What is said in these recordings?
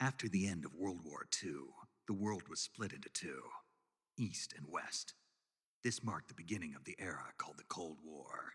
After the end of World War II, the world was split into two, East and West. This marked the beginning of the era called the Cold War.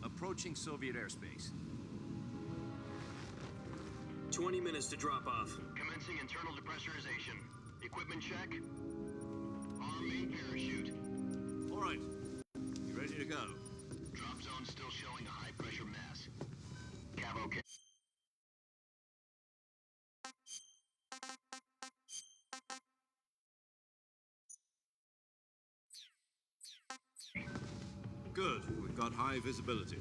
Approaching Soviet airspace. 20 minutes to drop off. Commencing internal depressurization. Equipment check. Arm main parachute. All right. You ready to go? Drop zone still showing a high pressure mass. Cav okay. Good. We've got high visibility.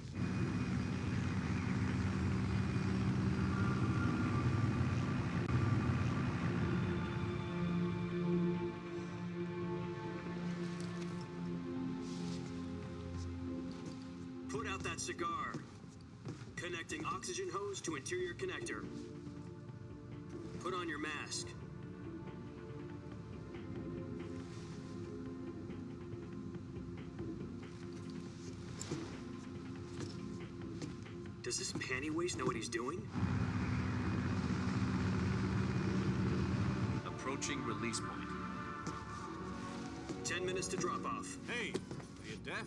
Put out that cigar. Connecting oxygen hose to interior connector. Put on your mask. Does this panty waste know what he's doing? Approaching release point. 10 minutes to drop off. Hey, are you deaf?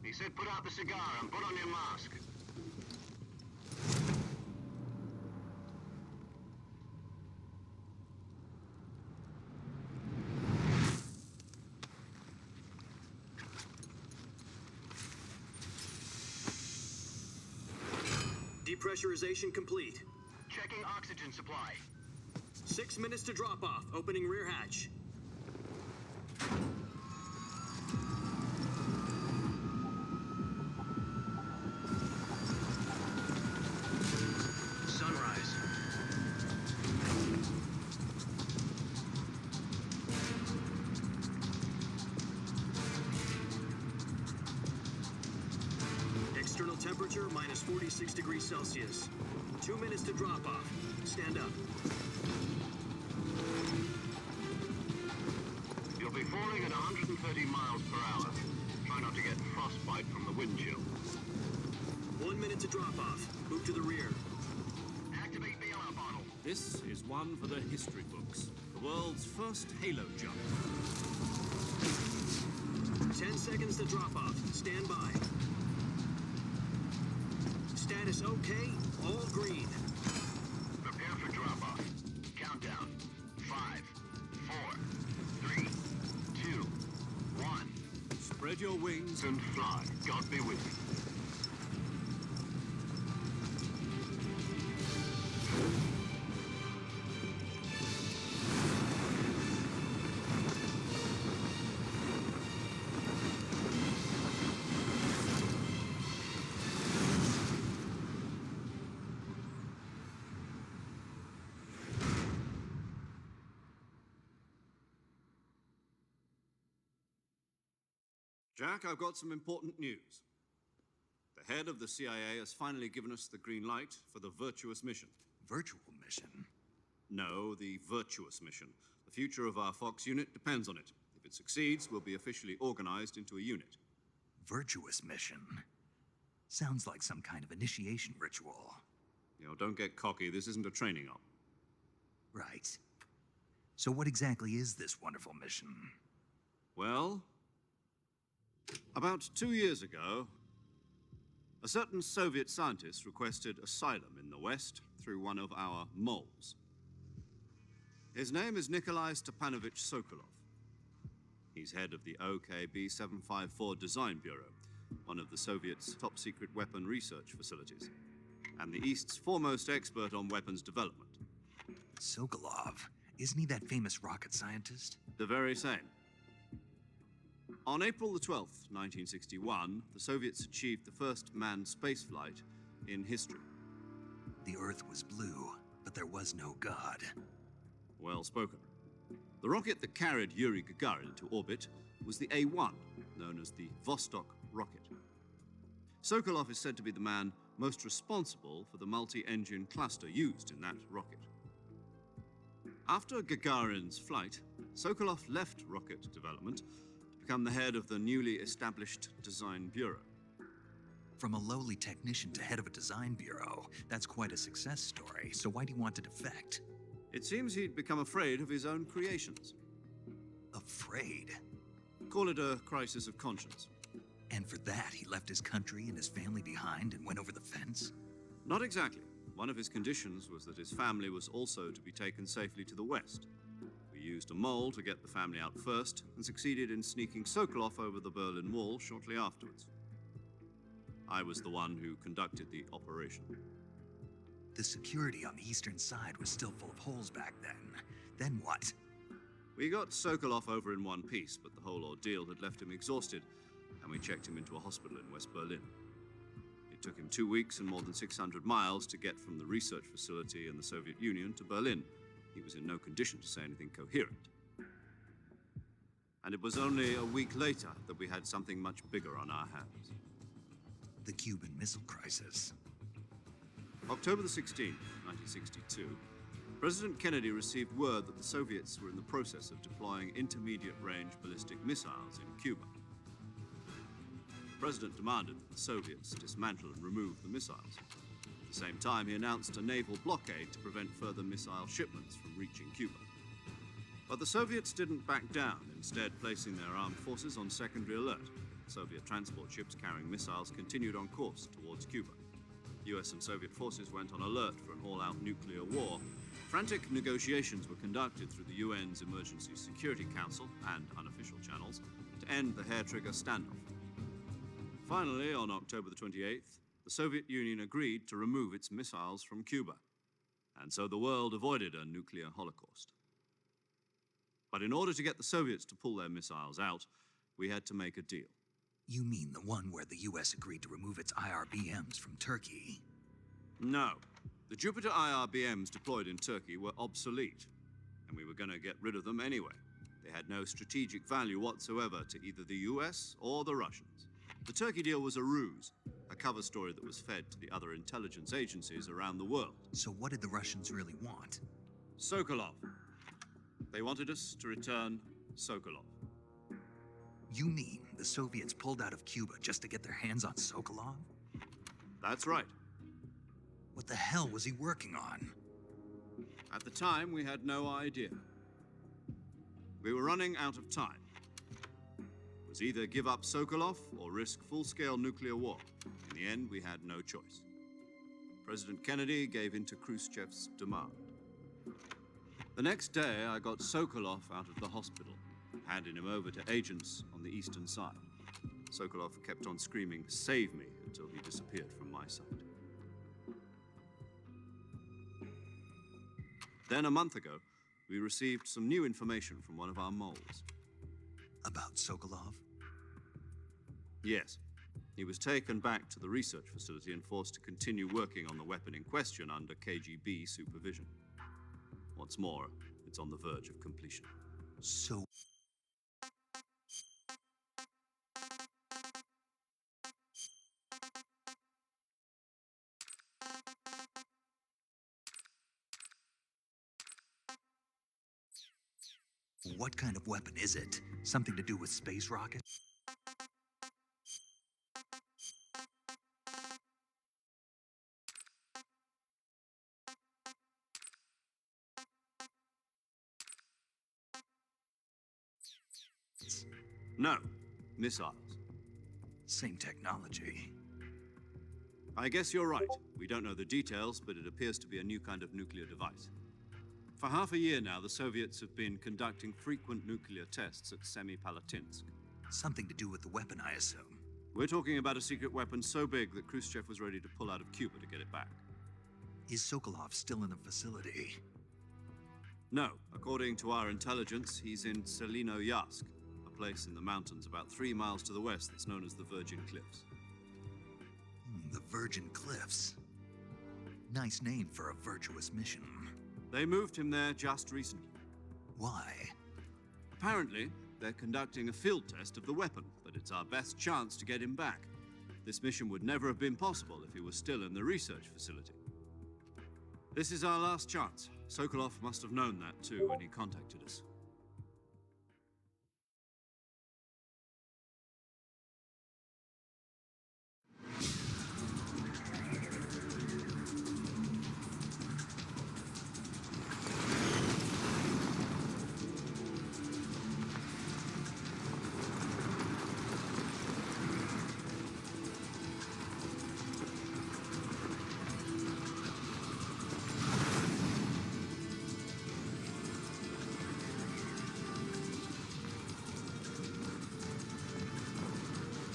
He said put out the cigar and put on your mask. Depressurization complete. Checking oxygen supply. 6 minutes to drop off. Opening rear hatch. Sunrise. External temperature minus 46 degrees Celsius. 2 minutes to drop off. Stand up. You'll be falling at 130 miles per hour. Try not to get frostbite from the wind chill. 1 minute to drop off. Move to the rear. Activate bailout bottle. This is one for the history books. The world's first halo jump. 10 seconds to drop off. Stand by. Status okay. All green. Prepare for drop-off. Countdown. 5, 4, 3, 2, 1. Spread your wings And fly. God be with you. Jack, I've got some important news. The head of the CIA has finally given us the green light for the Virtuous mission. Virtual mission? No, the Virtuous mission. The future of our Fox unit depends on it. If it succeeds, we'll be officially organized into a unit. Virtuous mission? Sounds like some kind of initiation ritual. You know, don't get cocky. This isn't a training op. Right. So what exactly is this wonderful mission? Well, about 2 years ago, a certain Soviet scientist requested asylum in the West through one of our moles. His name is Nikolai Stepanovich Sokolov. He's head of the OKB 754 Design Bureau. one of the Soviets' top-secret weapon research facilities, and the East's foremost expert on weapons development. Sokolov. Isn't he that famous rocket scientist? The very same. On April the 12th, 1961, the Soviets achieved the first manned spaceflight in history. The Earth was blue, but there was no God. Well spoken. The rocket that carried Yuri Gagarin into orbit was the A-1, known as the Vostok rocket. Sokolov is said to be the man most responsible for the multi-engine cluster used in that rocket. After Gagarin's flight, Sokolov left rocket development to become the head of the newly established Design Bureau. From a lowly technician to head of a design bureau, that's quite a success story, so why do you want to defect? It seems he'd become afraid of his own creations. Afraid? Call it a crisis of conscience. And for that, he left his country and his family behind and went over the fence? Not exactly. One of his conditions was that his family was also to be taken safely to the west. We used a mole to get the family out first and succeeded in sneaking Sokolov over the Berlin Wall shortly afterwards. I was the one who conducted the operation. The security on the eastern side was still full of holes back then. Then what? We got Sokolov over in one piece, but the whole ordeal had left him exhausted, and we checked him into a hospital in West Berlin. It took him 2 weeks and more than 600 miles to get from the research facility in the Soviet Union to Berlin. He was in no condition to say anything coherent. And it was only a week later that we had something much bigger on our hands. The Cuban Missile Crisis. October the 16th, 1962, President Kennedy received word that the Soviets were in the process of deploying intermediate-range ballistic missiles in Cuba. The President demanded that the Soviets dismantle and remove the missiles. At the same time, he announced a naval blockade to prevent further missile shipments from reaching Cuba. But the Soviets didn't back down, instead placing their armed forces on secondary alert. Soviet transport ships carrying missiles continued on course towards Cuba. US and Soviet forces went on alert for an all-out nuclear war. Frantic negotiations were conducted through the UN's Emergency Security Council and unofficial channels to end the hair-trigger standoff. Finally, on October the 28th, the Soviet Union agreed to remove its missiles from Cuba, and so the world avoided a nuclear holocaust. But in order to get the Soviets to pull their missiles out, we had to make a deal. You mean the one where the US agreed to remove its IRBMs from Turkey? No. The Jupiter IRBMs deployed in Turkey were obsolete, and we were going to get rid of them anyway. They had no strategic value whatsoever to either the US or the Russians. The Turkey deal was a ruse, a cover story that was fed to the other intelligence agencies around the world. So what did the Russians really want? Sokolov. They wanted us to return Sokolov. You mean the Soviets pulled out of Cuba just to get their hands on Sokolov? That's right. What the hell was he working on? At the time, we had no idea. We were running out of time. It was either give up Sokolov or risk full-scale nuclear war. In the end, we had no choice. President Kennedy gave in to Khrushchev's demand. The next day, I got Sokolov out of the hospital, handing him over to agents on the eastern side. Sokolov kept on screaming, "Save me," until he disappeared from my sight. Then, a month ago, we received some new information from one of our moles. About Sokolov? Yes. He was taken back to the research facility and forced to continue working on the weapon in question under KGB supervision. What's more, it's on the verge of completion. So... what kind of weapon is it? Something to do with space rockets? No. Missiles. Same technology. I guess you're right. We don't know the details, but it appears to be a new kind of nuclear device. For half a year now, the Soviets have been conducting frequent nuclear tests at Semipalatinsk. Something to do with the weapon, I assume. We're talking about a secret weapon so big that Khrushchev was ready to pull out of Cuba to get it back. Is Sokolov still in the facility? No, according to our intelligence, he's in Selino-Yarsk, a place in the mountains about 3 miles to the west that's known as the Virgin Cliffs. The Virgin Cliffs. Nice name for a virtuous mission. They moved him there just recently. Why? Apparently, they're conducting a field test of the weapon, but it's our best chance to get him back. This mission would never have been possible if he was still in the research facility. This is our last chance. Sokolov must have known that too when he contacted us.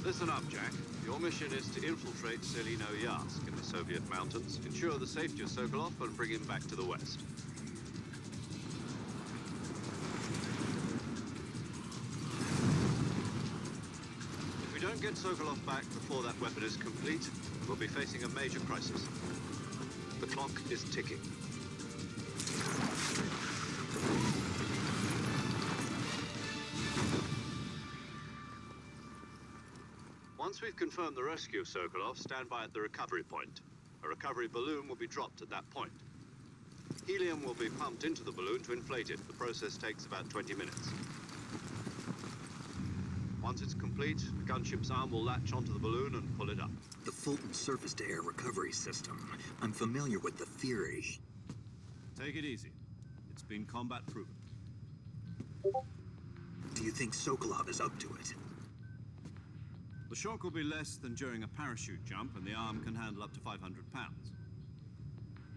Listen up, Jack. Your mission is to infiltrate Selino-Yarsk in the Soviet mountains, ensure the safety of Sokolov, and bring him back to the West. If we don't get Sokolov back before that weapon is complete, we'll be facing a major crisis. The clock is ticking. Once we've confirmed the rescue of Sokolov, stand by at the recovery point. A recovery balloon will be dropped at that point. Helium will be pumped into the balloon to inflate it. The process takes about 20 minutes. Once it's complete, the gunship's arm will latch onto the balloon and pull it up. The Fulton surface-to-air recovery system. I'm familiar with the theory. Take it easy. It's been combat proven. Do you think Sokolov is up to it? The shock will be less than during a parachute jump, and the arm can handle up to 500 pounds.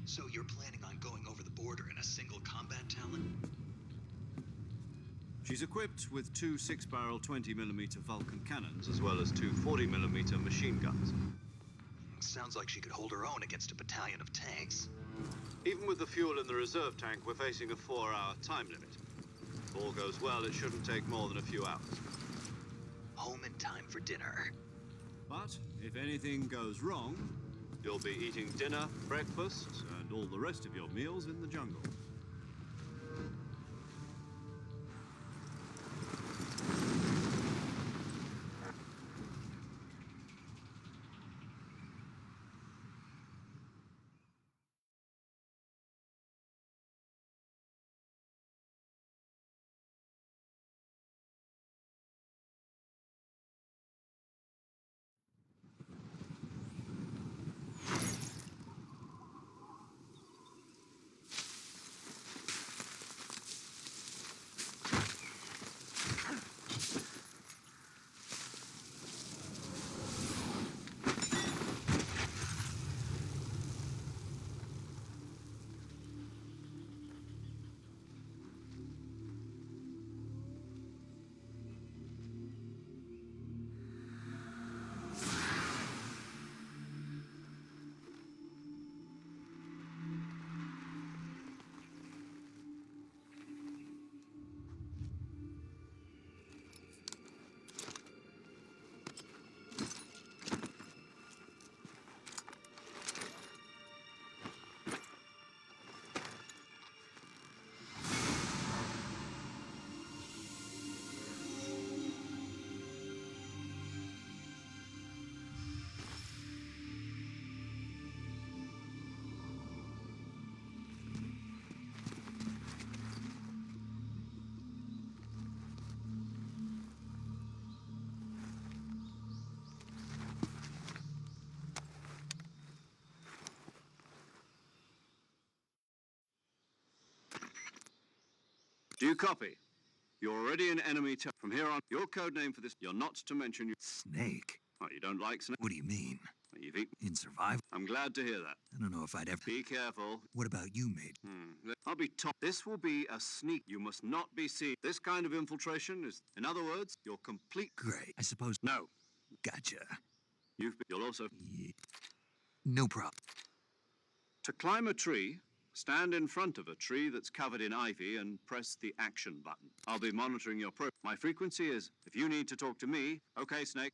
So you're planning on going over the border in a single combat Talon? She's equipped with 2 6-barrel 20mm Vulcan cannons, as well as 2 40mm machine guns. Sounds like she could hold her own against a battalion of tanks. Even with the fuel in the reserve tank, we're facing a 4-hour time limit. If all goes well, it shouldn't take more than a few hours. Home in time for dinner. But if anything goes wrong, you'll be eating dinner, breakfast, and all the rest of your meals in the jungle. Do you copy? You're already in enemy territory. From here on, your code name for this, you're not to mention you. Snake? Oh, you don't like snake? What do you mean? You've eaten. In survival? I'm glad to hear that. I don't know if I'd ever... Be careful. What about you, mate? I'll be top. This will be a sneak. You must not be seen. This kind of infiltration is, in other words, you're complete. Great. I suppose... No. Gotcha. You'll also... No problem. To climb a tree, stand in front of a tree that's covered in ivy and press the action button. I'll be monitoring your My frequency is, if you need to talk to me, okay, Snake.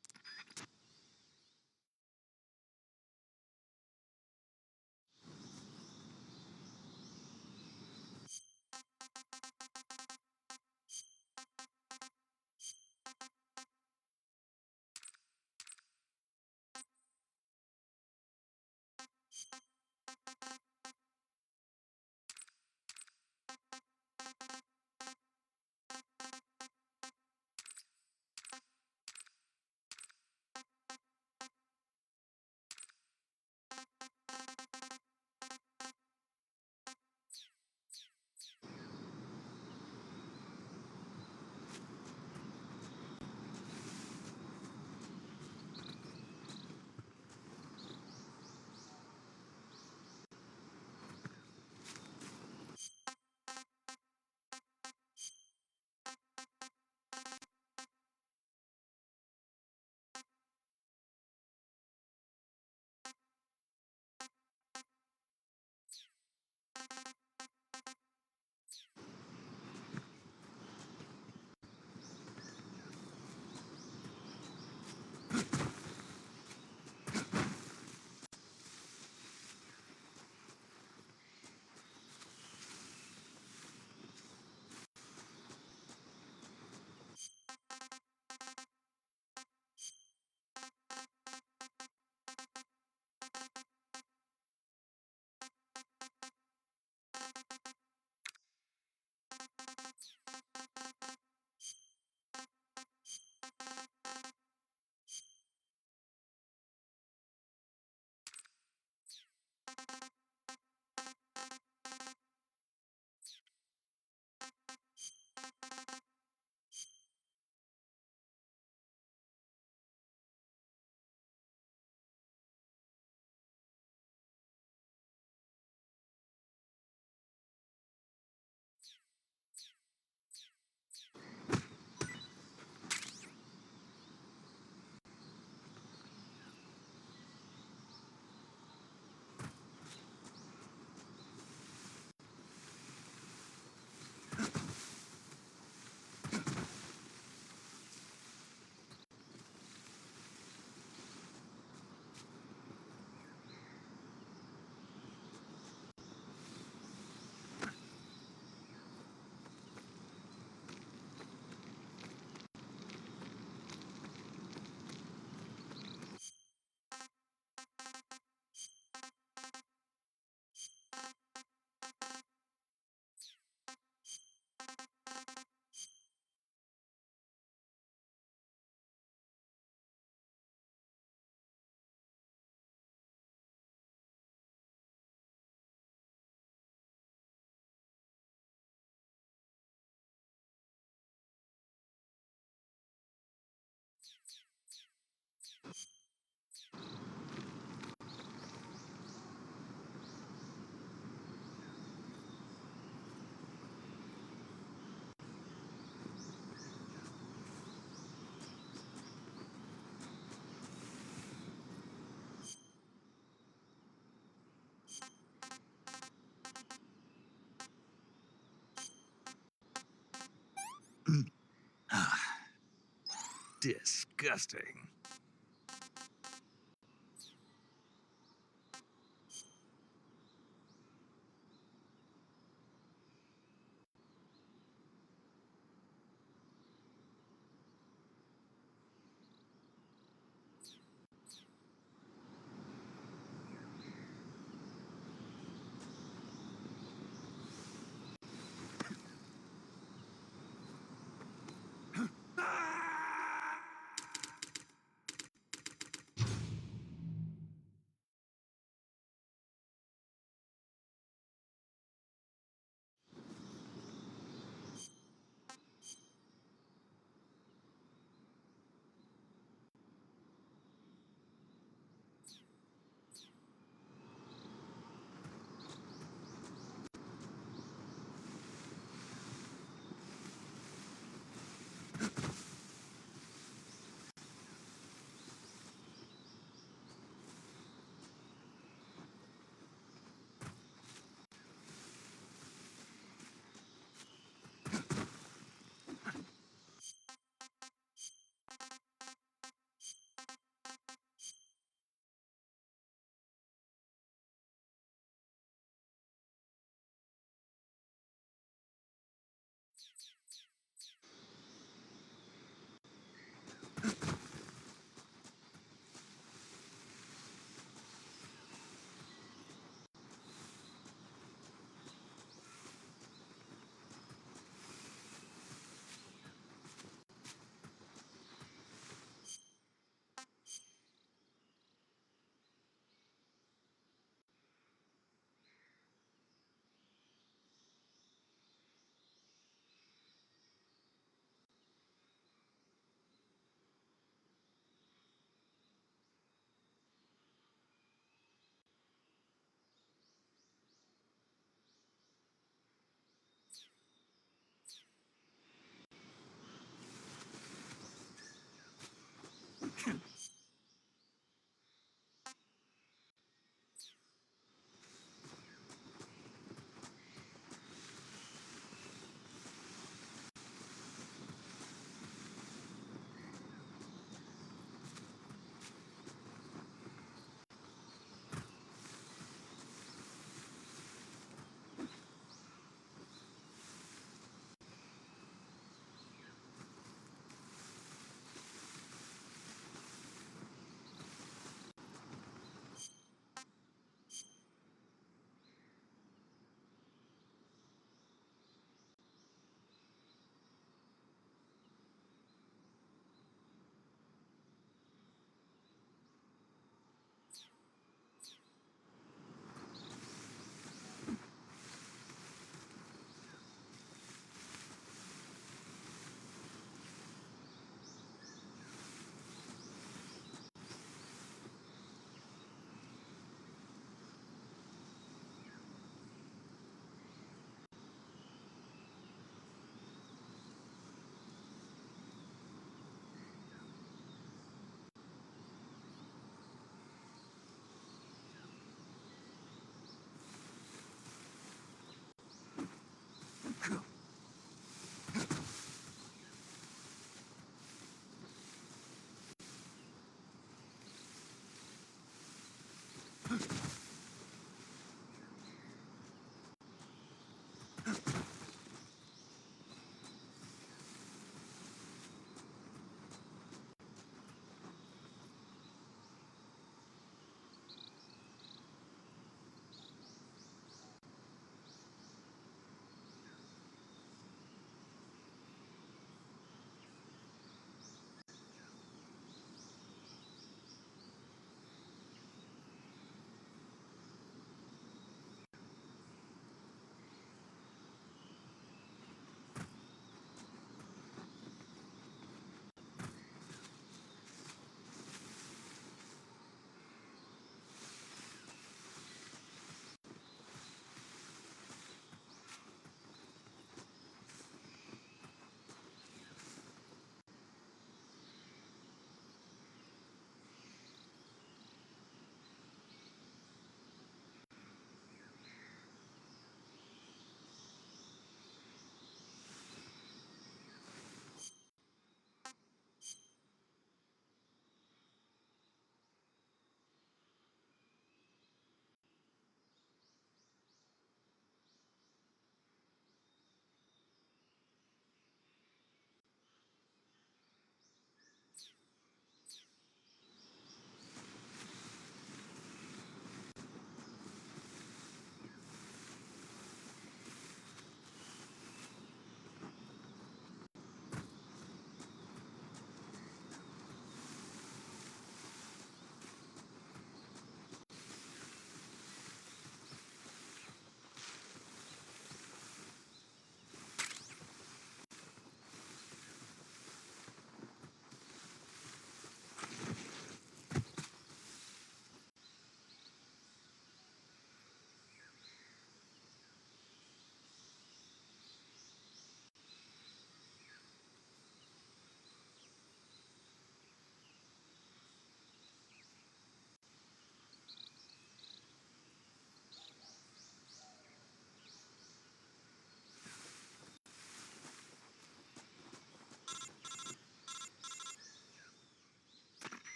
Disgusting.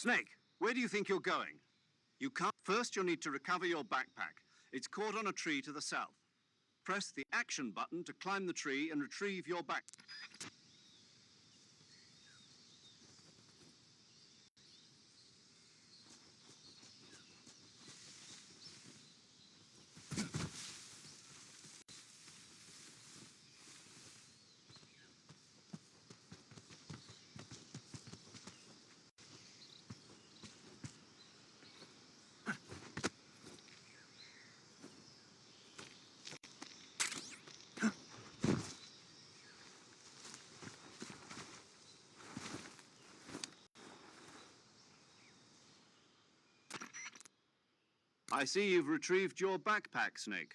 Snake, where do you think you're going? You can't. First, you'll need to recover your backpack. It's caught on a tree to the south. Press the action button to climb the tree and retrieve your back. I see you've retrieved your backpack, Snake.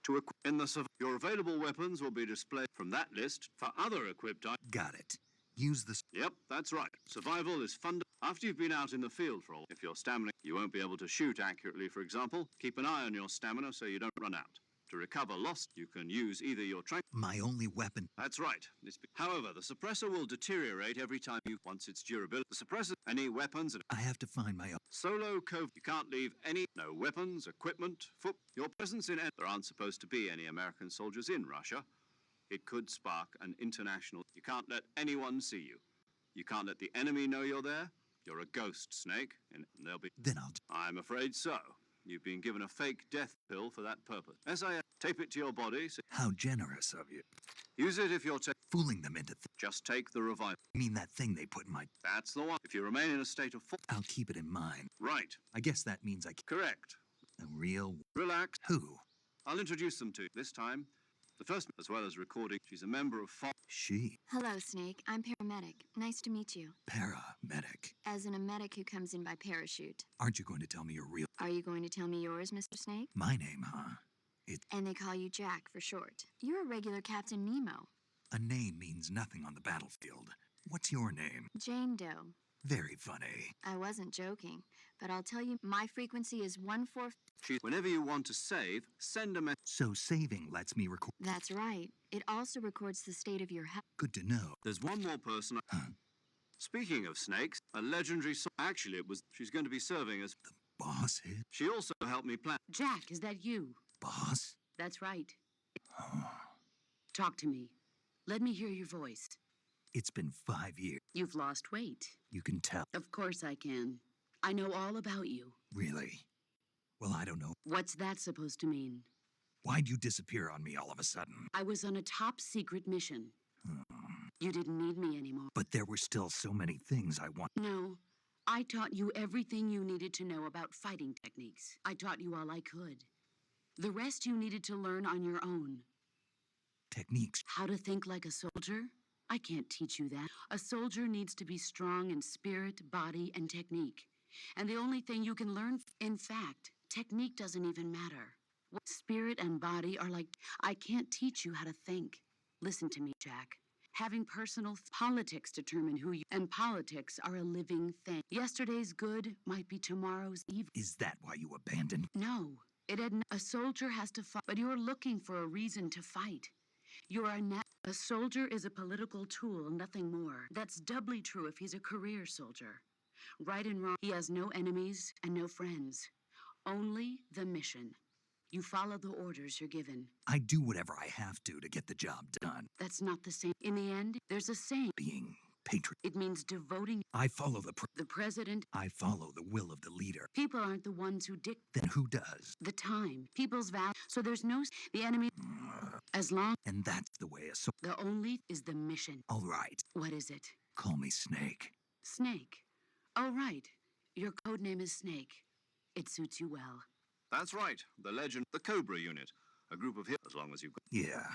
Your available weapons will be displayed from that list for other equipped items. Got it. Use the... Yep, that's right. Survival is fun. After you've been out in the field for all, if your stamina, you won't be able to shoot accurately, for example. Keep an eye on your stamina so you don't run out. To recover lost, you can use either your My only weapon. That's right. However, the suppressor will deteriorate every time once its durability. The suppressor, any weapons, and I have to find my own. Solo Cove. You can't leave no weapons, equipment, foot. Your presence in there aren't supposed to be any American soldiers in Russia. It could spark an international. You can't let anyone see you. You can't let the enemy know you're there. You're a ghost, Snake, and they'll be. Then I'll... I'm afraid so. You've been given a fake death pill for that purpose. Tape it to your body. How generous of you. Use it if you're Fooling them into... Just take the revive. I mean that thing they put in my... That's the one. If you remain in a state of I'll keep it in mind. Right. I guess that means I... Correct. A real... Relax. Who? I'll introduce them to you. This time, the first, as well as recording, she's a member of She. Hello, Snake. I'm paramedic. Nice to meet you. Paramedic. As in a medic who comes in by parachute. Aren't you going to tell me your real... Are you going to tell me yours, Mr. Snake? My name, huh? And they call you Jack for short. You're a regular Captain Nemo. A name means nothing on the battlefield. What's your name? Jane Doe. Very funny. I wasn't joking, but I'll tell you, my frequency is 1/4. Whenever you want to save, send a message. So saving lets me record... That's right. It also records the state of your health. Good to know. There's one more person. Huh? Speaking of snakes, a legendary. Actually, it was. She's going to be serving as. Boss is... She also helped me plan. Jack, is that you? Boss? That's right. Talk to me. Let me hear your voice. It's been 5 years. You've lost weight. You can tell. Of course I can. I know all about you. Really? Well, I don't know. What's that supposed to mean? Why'd you disappear on me all of a sudden? I was on a top secret mission. You didn't need me anymore. But there were still so many things I want. No. I taught you everything you needed to know about fighting techniques. I taught you all I could. The rest you needed to learn on your own. Techniques. How to think like a soldier? I can't teach you that. A soldier needs to be strong in spirit, body, and technique. And the only thing you can learn, in fact, technique doesn't even matter. Spirit and body are like, I can't teach you how to think. Listen to me, Jack. Having personal politics determine who you, and politics are a living thing. Yesterday's good might be tomorrow's evil. Is that why you abandoned? No, a soldier has to fight, but you're looking for a reason to fight. A soldier is a political tool, nothing more. That's doubly true if he's a career soldier. Right and wrong, he has no enemies and no friends. Only the mission. You follow the orders you're given. I do whatever I have to get the job done. That's not the same. In the end, there's a saying. Being patriot. It means devoting. I follow the president. I follow the will of the leader. People aren't the ones who dictate. Then who does? The time. People's value. So there's no... The enemy... As long... And that's the way The only is the mission. All right. What is it? Call me Snake. Snake. Oh, right. Your code name is Snake. It suits you well. That's right. The legend, the Cobra Unit. A group of as long as you've got. Yeah.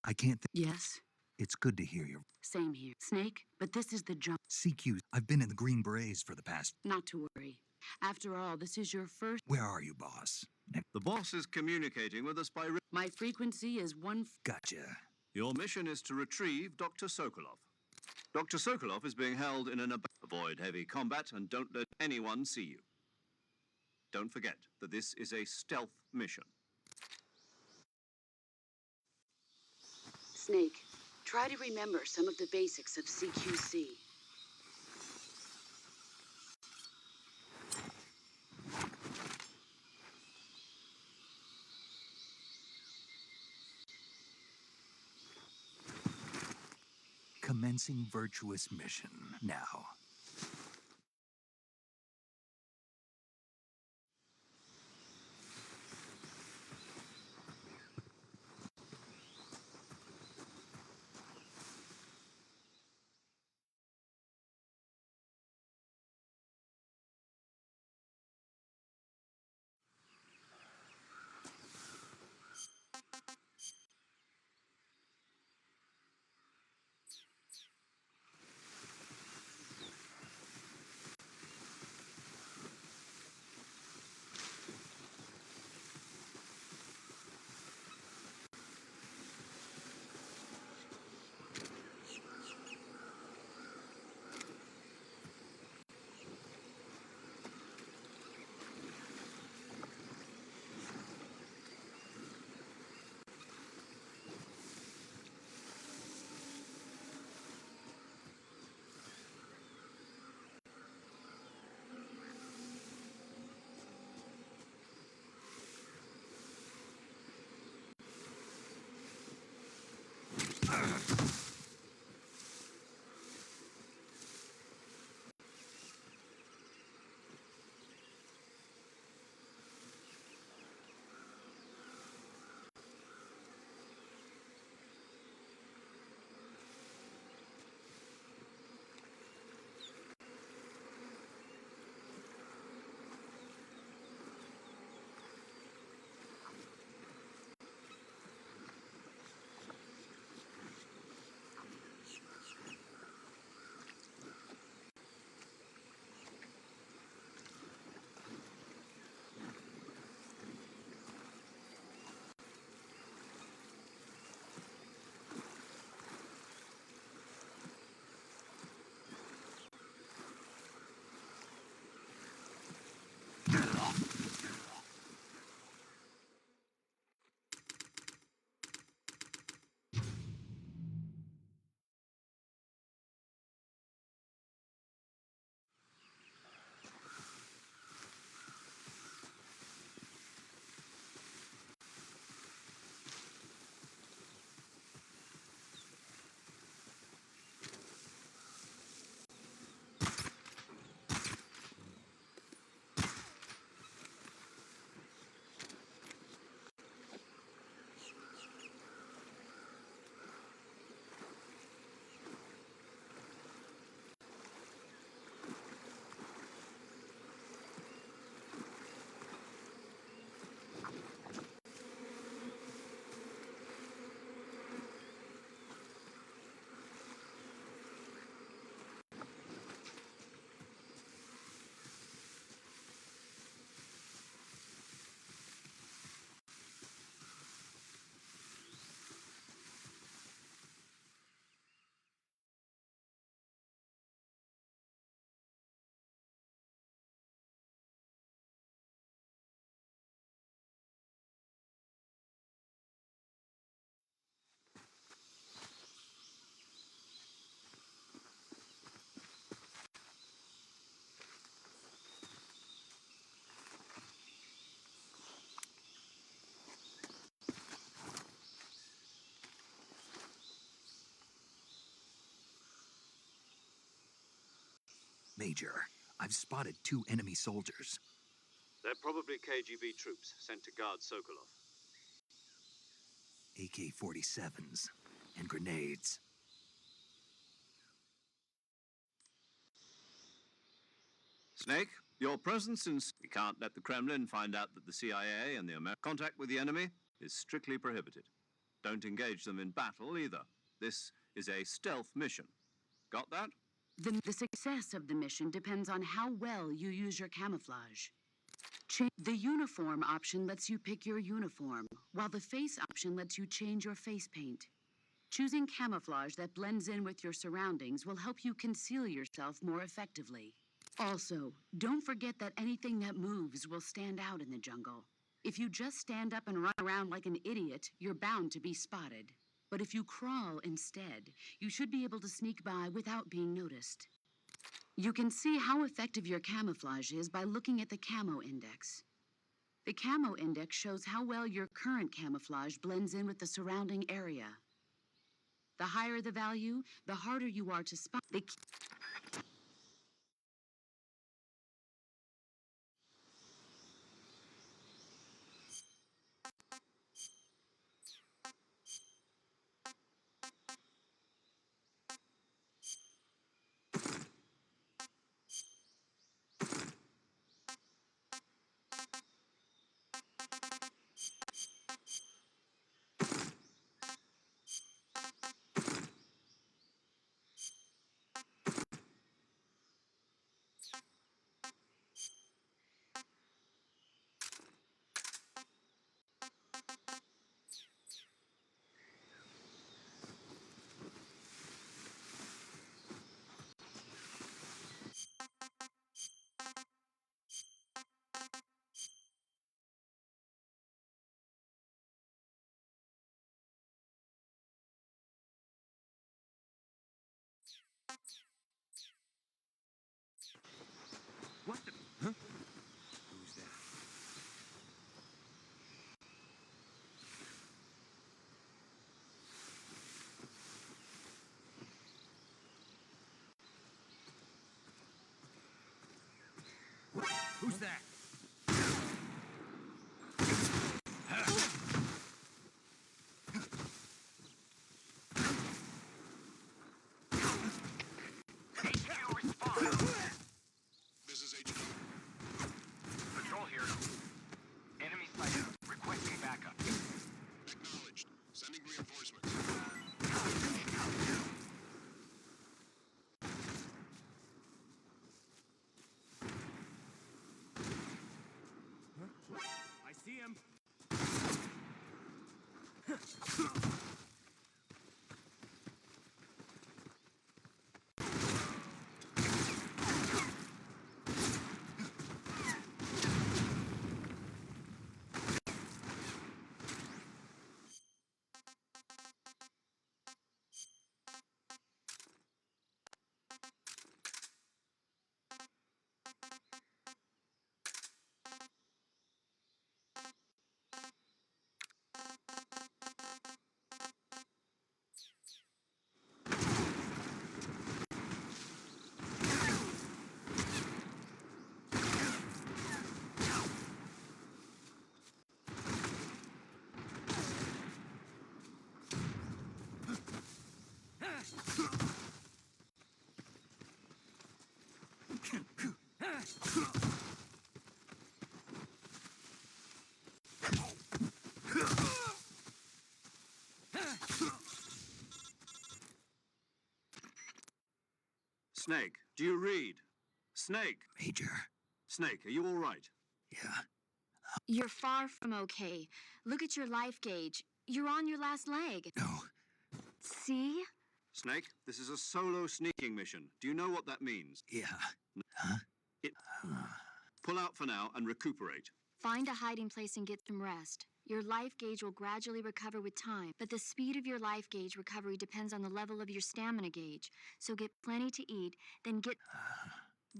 I can't Yes? It's good to hear your... Same here. Snake, but this is the jump. CQ. I've been in the Green Berets for the past... Not to worry. After all, this is your first... Where are you, boss? The boss is communicating with us by... My frequency is 1... Gotcha. Your mission is to retrieve Dr. Sokolov. Dr. Sokolov is being held in an... Avoid heavy combat and don't let anyone see you. Don't forget that this is a stealth mission. Snake, try to remember some of the basics of CQC. commencing virtuous mission now. Major, I've spotted 2 enemy soldiers. They're probably KGB troops sent to guard Sokolov. AK-47s and grenades. Snake, your presence in... We can't let the Kremlin find out that the CIA and the American contact with the enemy is strictly prohibited. Don't engage them in battle either. This is a stealth mission. Got that? The success of the mission depends on how well you use your camouflage. The uniform option lets you pick your uniform, while the face option lets you change your face paint. Choosing camouflage that blends in with your surroundings will help you conceal yourself more effectively. Also, don't forget that anything that moves will stand out in the jungle. If you just stand up and run around like an idiot, you're bound to be spotted. But if you crawl instead, you should be able to sneak by without being noticed. You can see how effective your camouflage is by looking at the camo index. The camo index shows how well your current camouflage blends in with the surrounding area. The higher the value, the harder you are to spot. What the? Huh? Who's that? Who's that? This is Agent. Patrol here. Enemy sighted. Requesting backup. Acknowledged. Sending reinforcements. I see him. Snake, do you read? Snake! Major. Snake, are you all right? Yeah. You're far from okay. Look at your life gauge. You're on your last leg. No. See? Snake, this is a solo sneaking mission. Do you know what that means? Yeah. Huh? Pull out for now and recuperate. Find a hiding place and get some rest. Your life gauge will gradually recover with time, but the speed of your life gauge recovery depends on the level of your stamina gauge. So get plenty to eat, then get...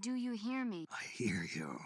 Do you hear me? I hear you.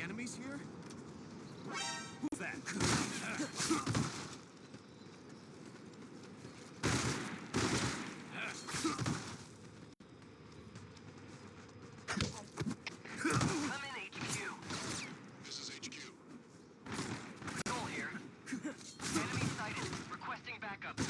enemies here? Who's that? Come in, HQ. This is HQ. Patrol here. Enemy sighted. Requesting backup.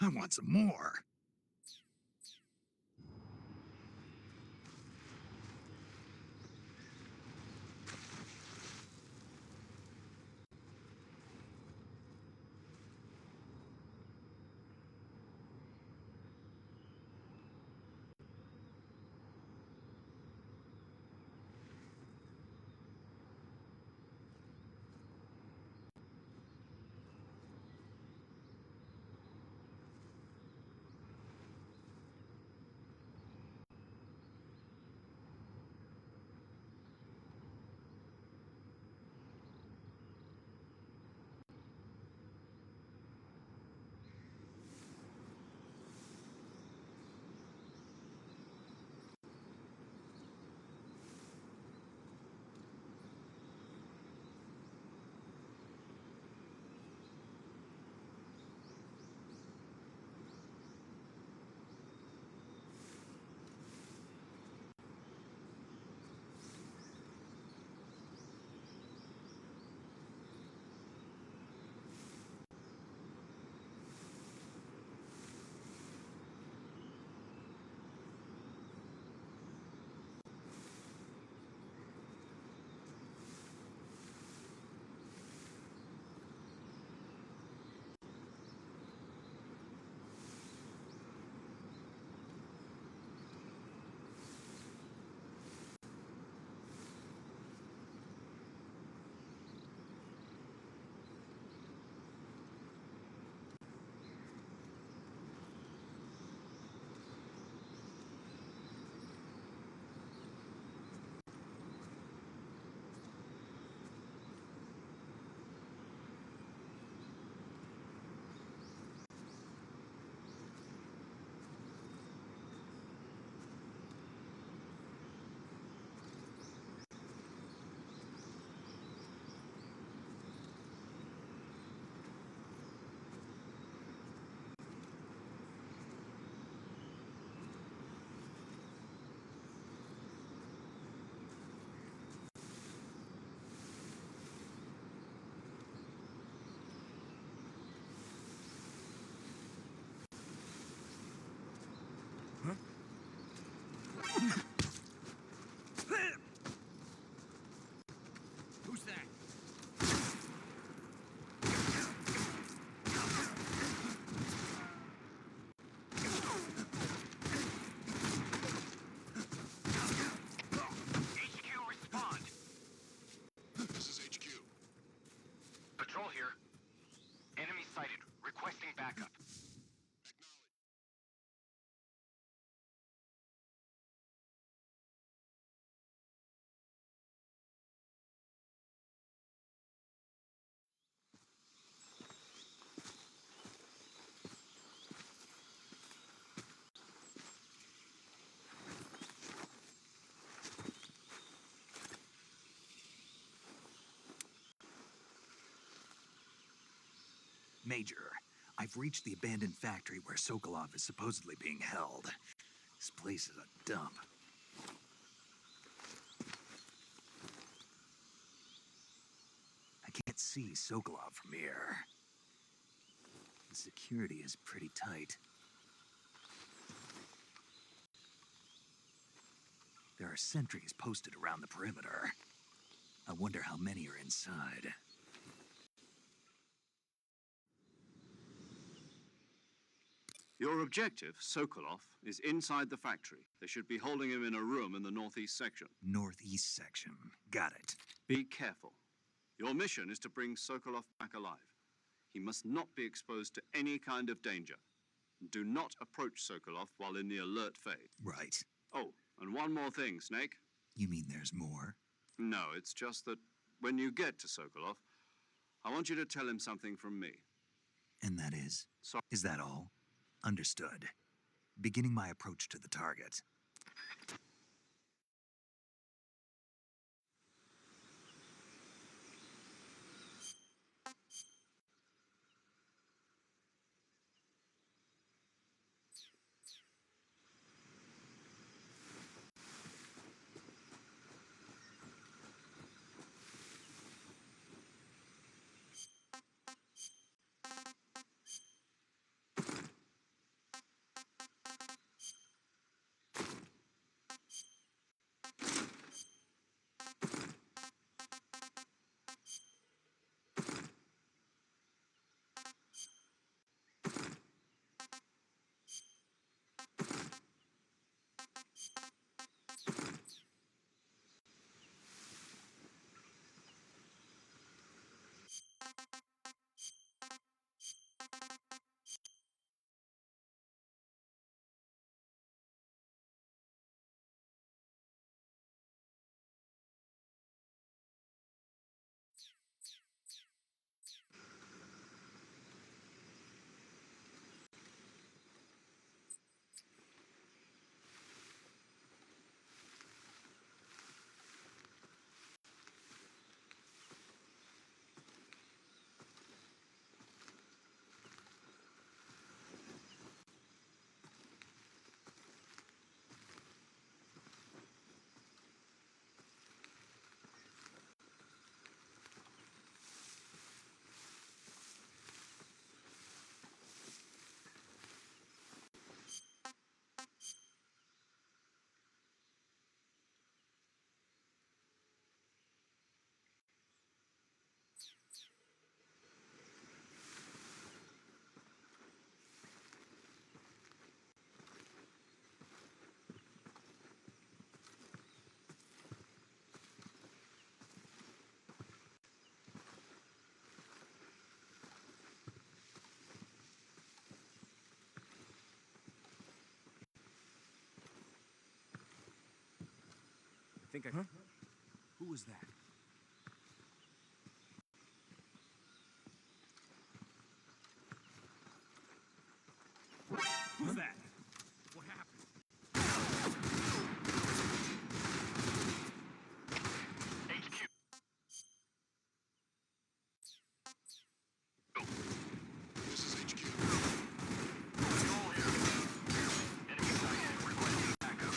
I want some more. Who's that? HQ, respond. This is HQ. Patrol here. Enemy sighted. Requesting backup. Major, I've reached the abandoned factory where Sokolov is supposedly being held. This place is a dump. see Sokolov from here. The security is pretty tight. There are sentries posted around the perimeter. I wonder how many are inside. Your objective, Sokolov, is inside the factory. They should be holding him in a room in the northeast section. Northeast section. Got it. Be careful. Your mission is to bring Sokolov back alive. He must not be exposed to any kind of danger. Do not approach Sokolov while in the alert phase. Right. Oh, and one more thing, Snake. You mean there's more? No, it's just that when you get to Sokolov, I want you to tell him something from me. And that is? So- Is that all? Understood. Beginning my approach to the target. Who was that? Who's that? What happened? This is HQ. Control here. Enemy sighted. Requesting backup.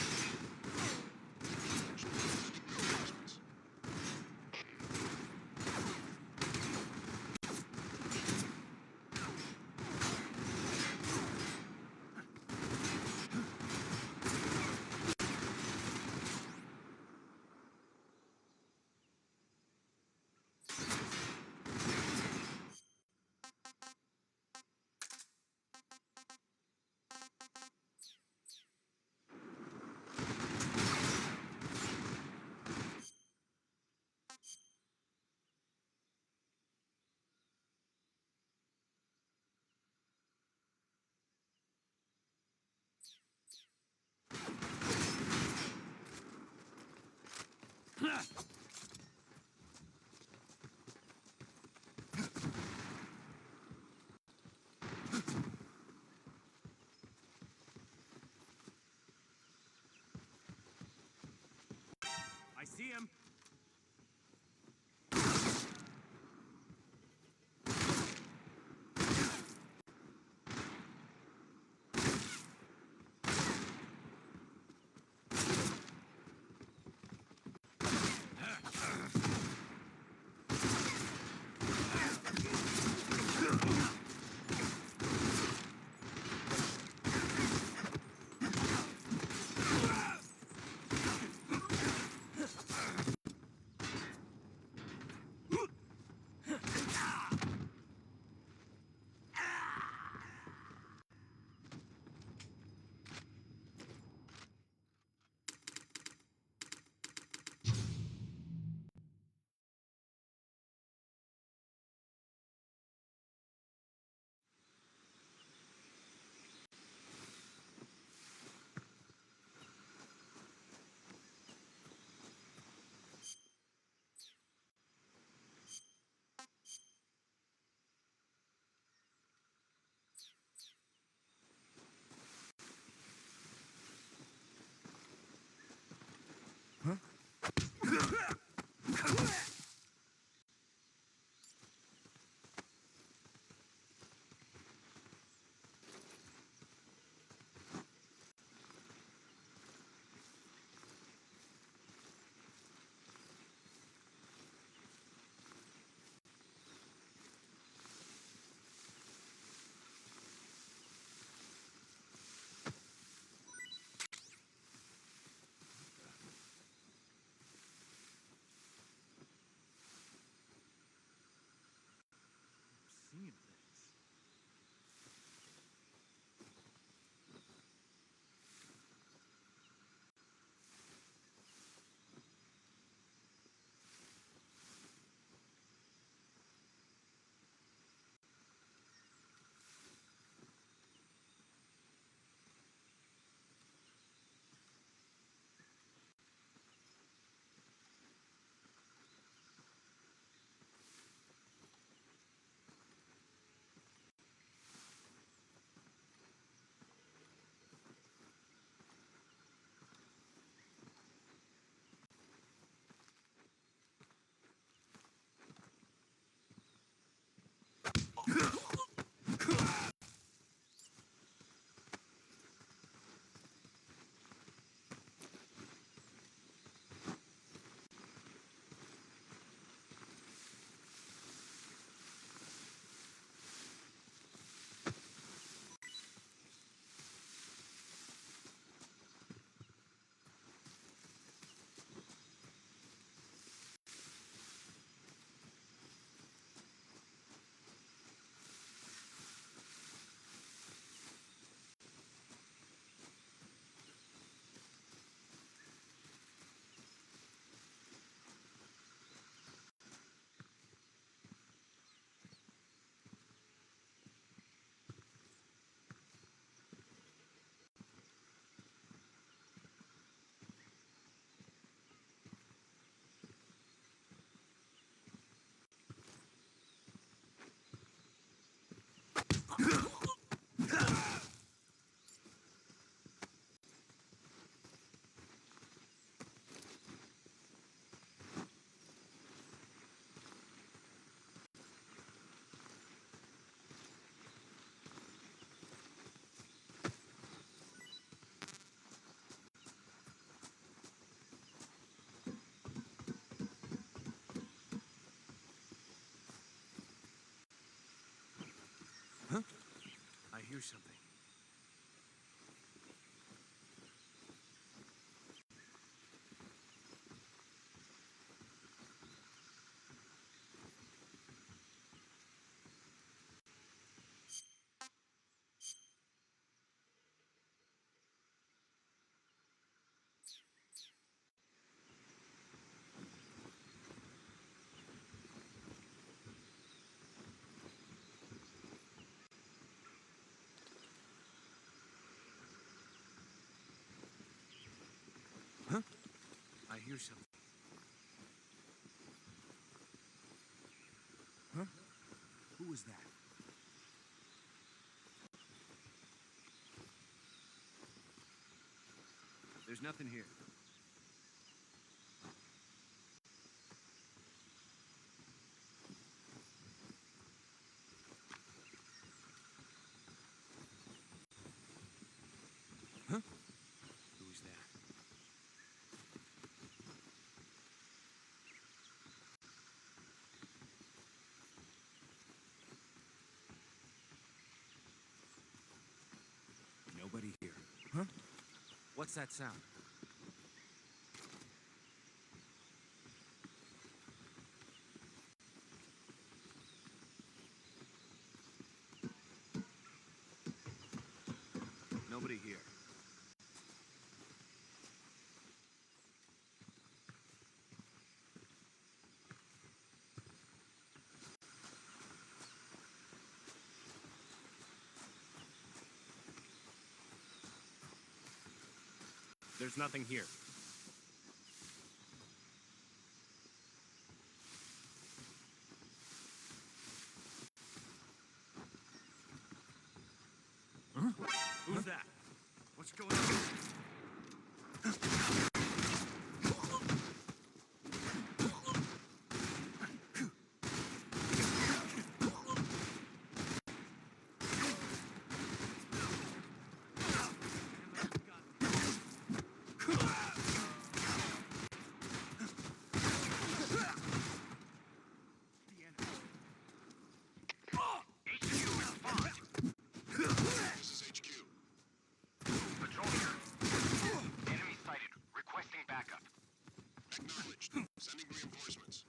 I see him. hear something. Huh? I hear something. Huh? Who was that? There's nothing here. Huh? Who was that? Nobody here. Huh? What's that sound? Nobody here. There's nothing here. Huh? Who's that? What's going on? This is HQ. Patrol here. Enemy sighted. Requesting backup. Acknowledged. Sending reinforcements.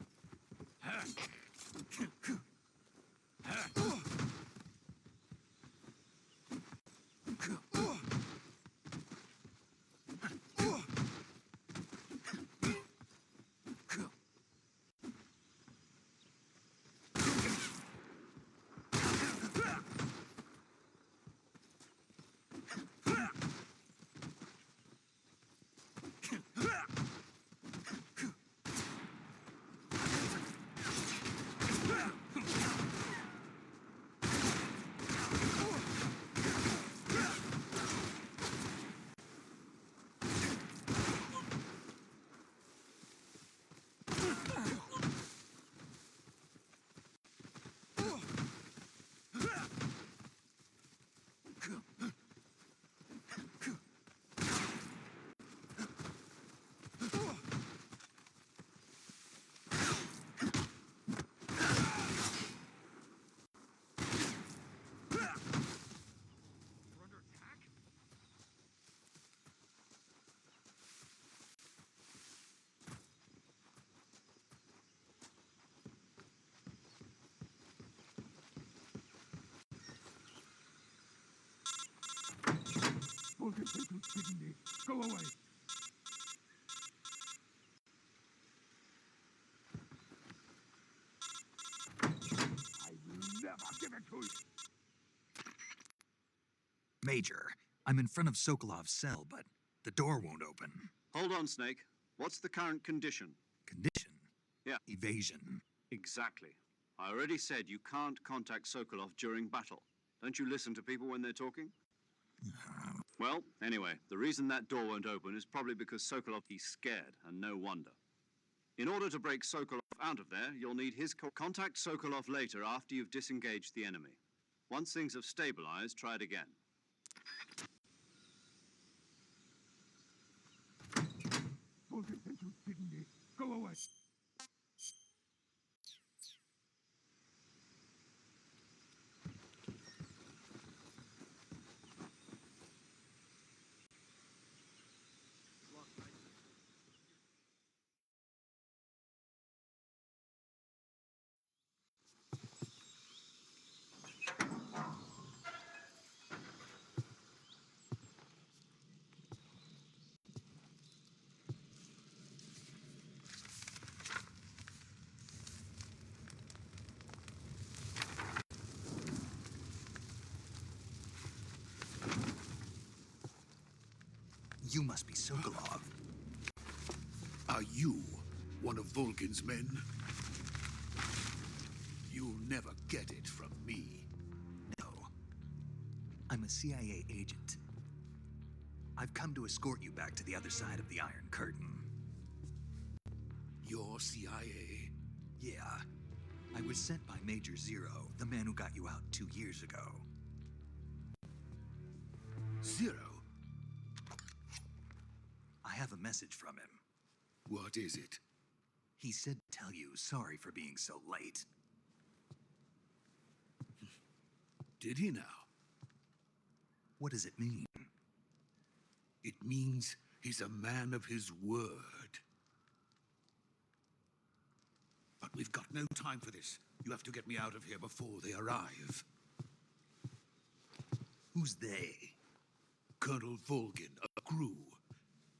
Go away. I will never give it to you. Major, I'm in front of Sokolov's cell, but the door won't open. Hold on, Snake. What's the current condition? Condition? Yeah. Evasion. Exactly. I already said you can't contact Sokolov during battle. Don't you listen to people when they're talking? Well, anyway, the reason that door won't open is probably because Sokolov is scared, and no wonder. In order to break Sokolov out of there, you'll need his contact Sokolov later after you've disengaged the enemy. Once things have stabilized, try it again. Go away. You must be Sokolov. Are you one of Volgin's men? You'll never get it from me. No. I'm a CIA agent. I've come to escort you back to the other side of the Iron Curtain. You're CIA? Yeah. I was sent by Major Zero, the man who got you out 2 years ago. Zero? I have a message from him. What is it? He said to tell you sorry for being so late. Did he now? What does it mean? It means he's a man of his word. But we've got no time for this. You have to get me out of here before they arrive. Who's they? Colonel Volgin, a crew.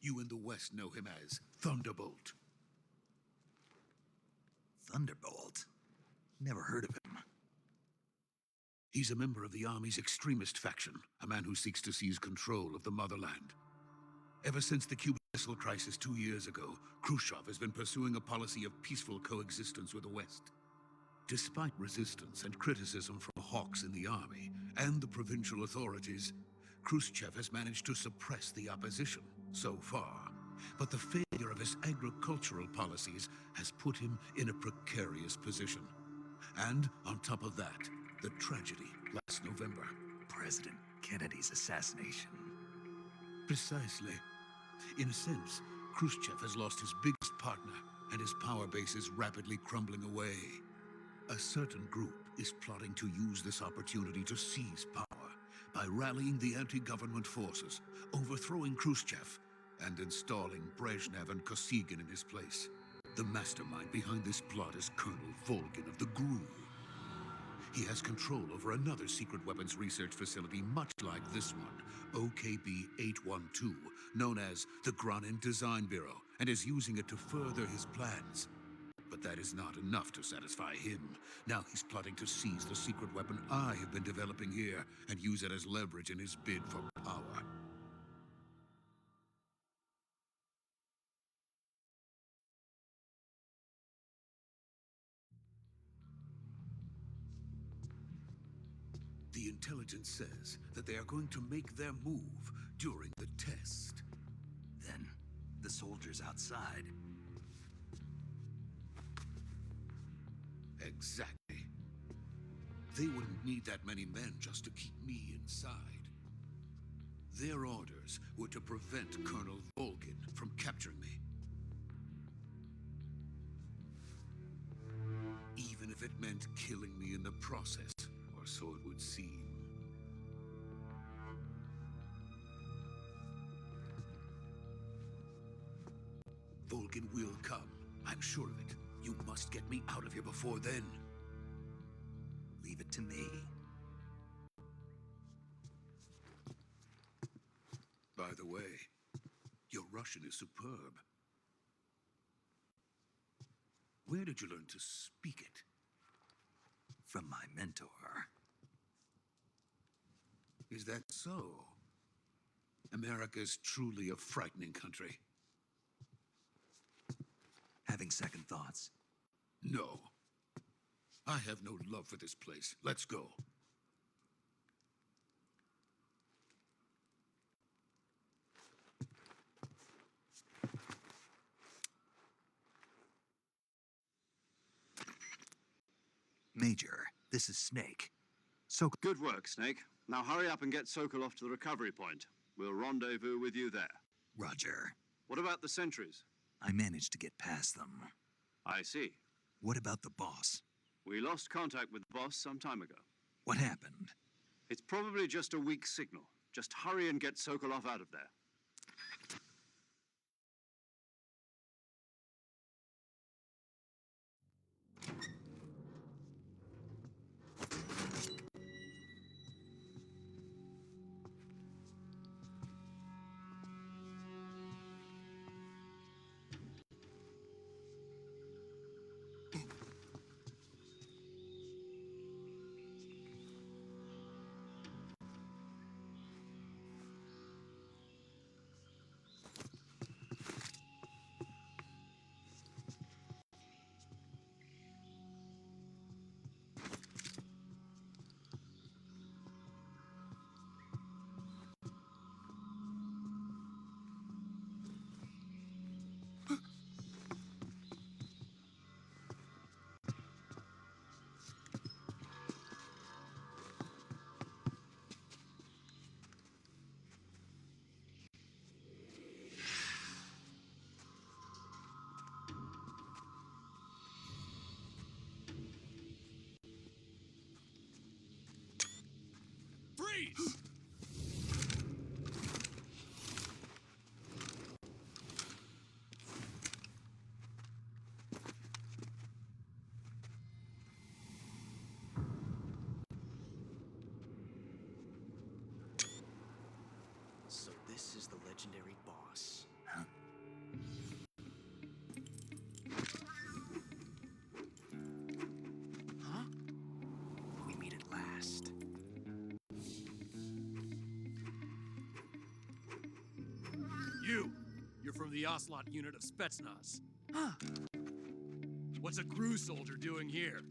You in the West know him as Thunderbolt. Thunderbolt? Never heard of him. He's a member of the Army's extremist faction, a man who seeks to seize control of the motherland. Ever since the Cuban Missile Crisis 2 years ago, Khrushchev has been pursuing a policy of peaceful coexistence with the West. Despite resistance and criticism from hawks in the army and the provincial authorities, Khrushchev has managed to suppress the opposition so far. But the failure of his agricultural policies has put him in a precarious position. And on top of that, the tragedy last November. President Kennedy's assassination. Precisely. In a sense, Khrushchev has lost his biggest partner, and his power base is rapidly crumbling away. A certain group is plotting to use this opportunity to seize power by rallying the anti-government forces, overthrowing Khrushchev, and installing Brezhnev and Kosygin in his place. The mastermind behind this plot is Colonel Volgin of the GRU. He has control over another secret weapons research facility much like this one, OKB-812, known as the Granin Design Bureau, and is using it to further his plans. But that is not enough to satisfy him. Now he's plotting to seize the secret weapon I have been developing here and use it as leverage in his bid for power. The intelligence says that they are going to make their move during the test. Then, the soldiers outside. Exactly. They wouldn't need that many men just to keep me inside. Their orders were to prevent Colonel Volgin from capturing me. Even if it meant killing me in the process, or so it would seem. Volgin will come. I'm sure of it. You must get me out of here before then. Leave it to me. By the way, your Russian is superb. Where did you learn to speak it? From my mentor. Is that so? America is truly a frightening country. Having second thoughts? No. I have no love for this place. Let's go. Major, this is Snake. Good work, Snake. Now hurry up and get Sokolov to the recovery point. We'll rendezvous with you there. Roger. What about the sentries? I managed to get past them. I see. What about the boss? We lost contact with the boss some time ago. What happened? It's probably just a weak signal. Just hurry and get Sokolov out of there. Freeze! So this is the legendary boss. Huh? We meet at last. You're from the Ocelot unit of Spetsnaz. Huh. What's a crew soldier doing here?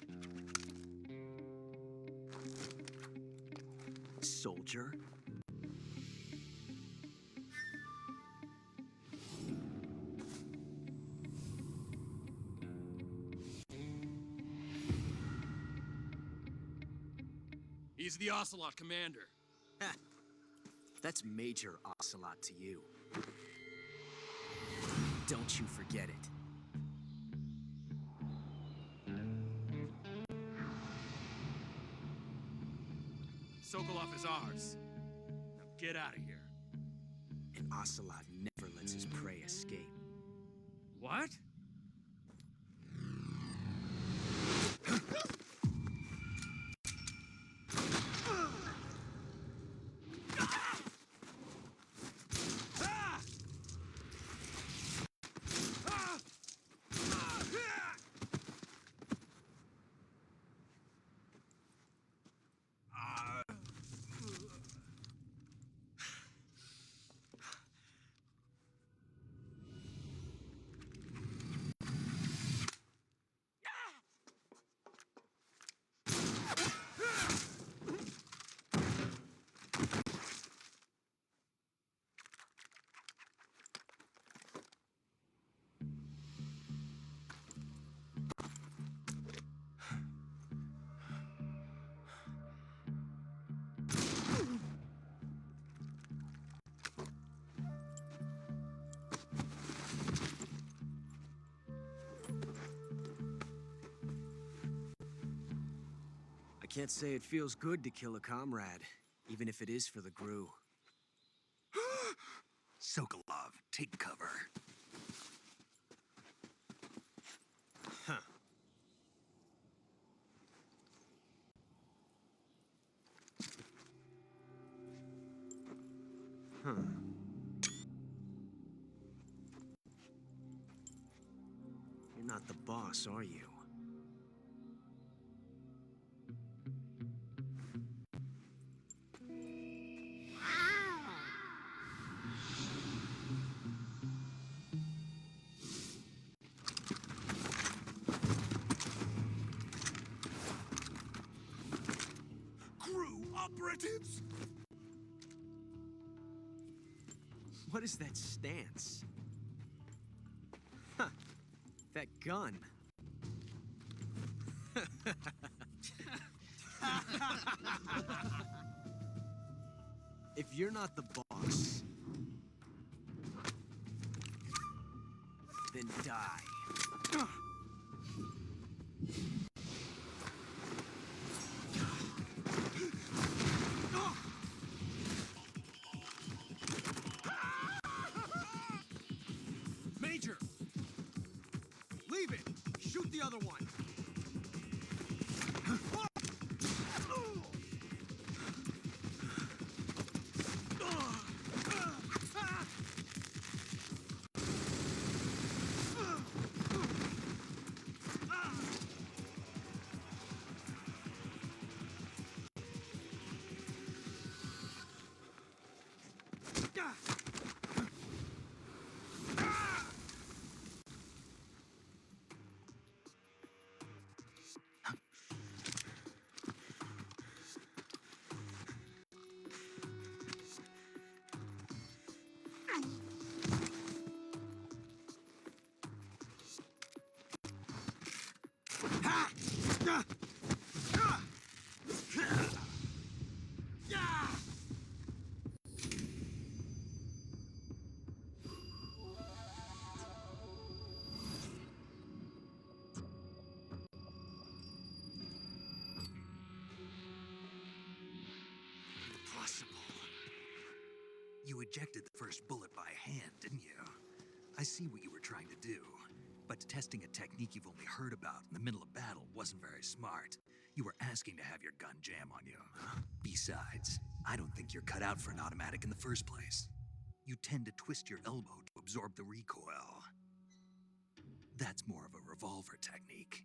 Soldier? He's the Ocelot commander. Ha! That's Major Ocelot to you. Don't you forget it. Sokolov is ours. Now get out of here. And Ocelot never lets his prey escape. What? I can't say it feels good to kill a comrade, even if it is for the Gru. Sokolov, take cover. Huh. Huh. You're not the boss, are you? Crew operatives! What is that stance? Huh. That gun. If you're not the boss, then die. Major! Leave it! Shoot the other one! You ejected the first bullet by hand, didn't you? I see what you were trying to do, but testing a technique you've only heard about in the middle of battle wasn't very smart. You were asking to have your gun jam on you. Besides, I don't think you're cut out for an automatic in the first place. You tend to twist your elbow to absorb the recoil. That's more of a revolver technique.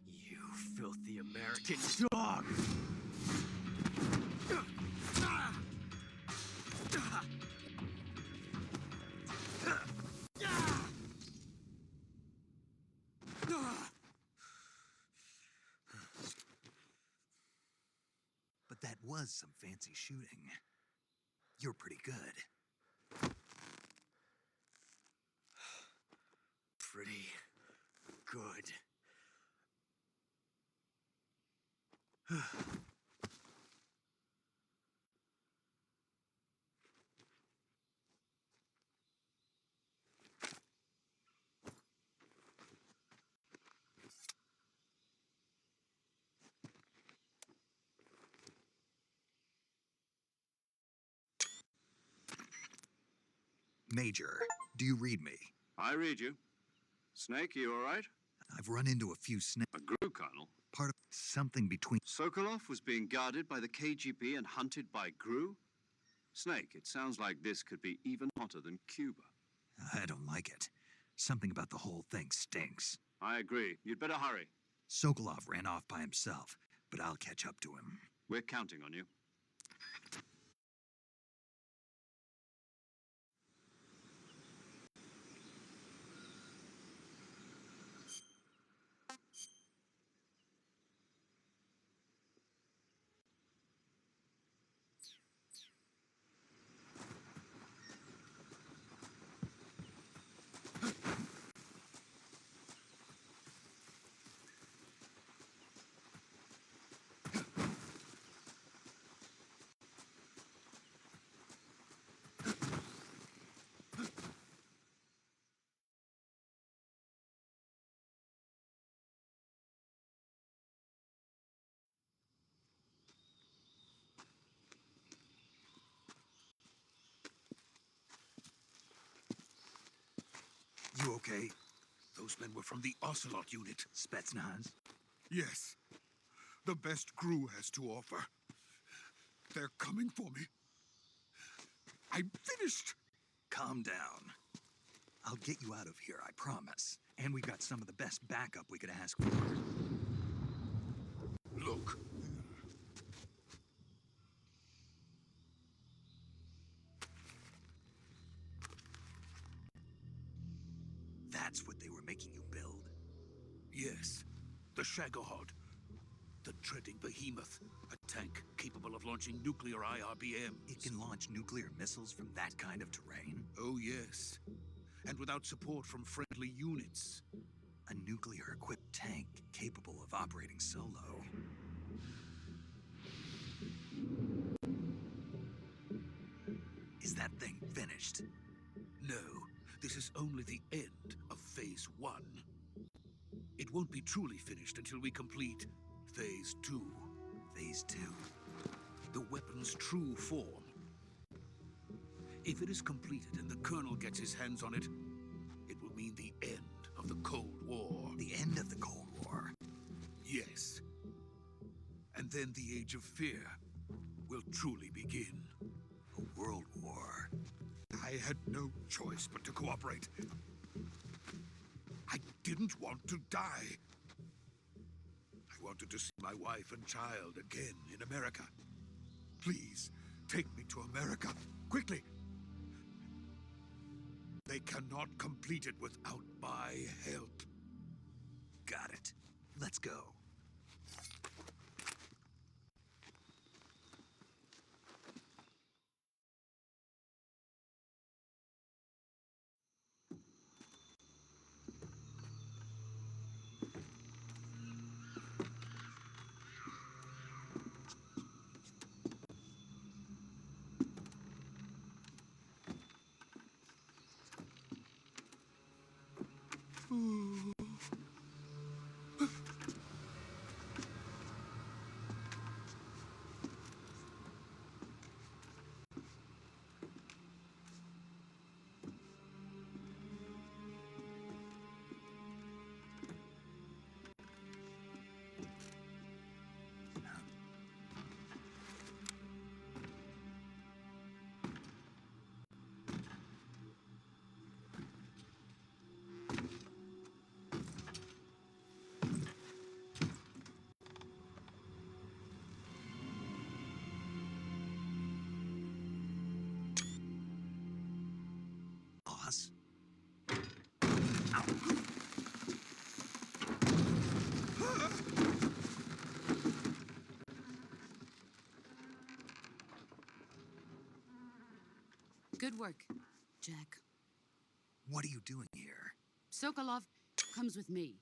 You filthy American dog! But that was some fancy shooting. You're pretty good. Pretty good. Major, do you read me? I read you. Snake, you all right? I've run into a few A GRU, Colonel. part of something between... Sokolov was being guarded by the KGB and hunted by GRU? Snake, it sounds like this could be even hotter than Cuba. I don't like it. Something about the whole thing stinks. I agree. You'd better hurry. Sokolov ran off by himself, but I'll catch up to him. We're counting on you. You okay? Those men were from the Ocelot unit. Spetsnaz? Yes. The best GRU has to offer. They're coming for me. I'm finished. Calm down. I'll get you out of here, I promise. And we've got some of the best backup we could ask for. Look. That's what they were making you build? Yes. The Shagohod. The treading behemoth. A tank capable of launching nuclear IRBMs. It can launch nuclear missiles from that kind of terrain? Oh, yes. And without support from friendly units. A nuclear-equipped tank capable of operating solo. Is that thing finished? No, this is only the end of Phase 1. It won't be truly finished until we complete Phase 2. Phase 2? The weapon's true form. If it is completed and the Colonel gets his hands on it, it will mean the end of the Cold War. The end of the Cold War? Yes. And then the Age of Fear will truly begin. A world war? I had no choice but to cooperate. I didn't want to die. I wanted to see my wife and child again in America. Please, take me to America, quickly. They cannot complete it without my help. Got it. Let's go. Good work, Jack. What are you doing here? Sokolov comes with me.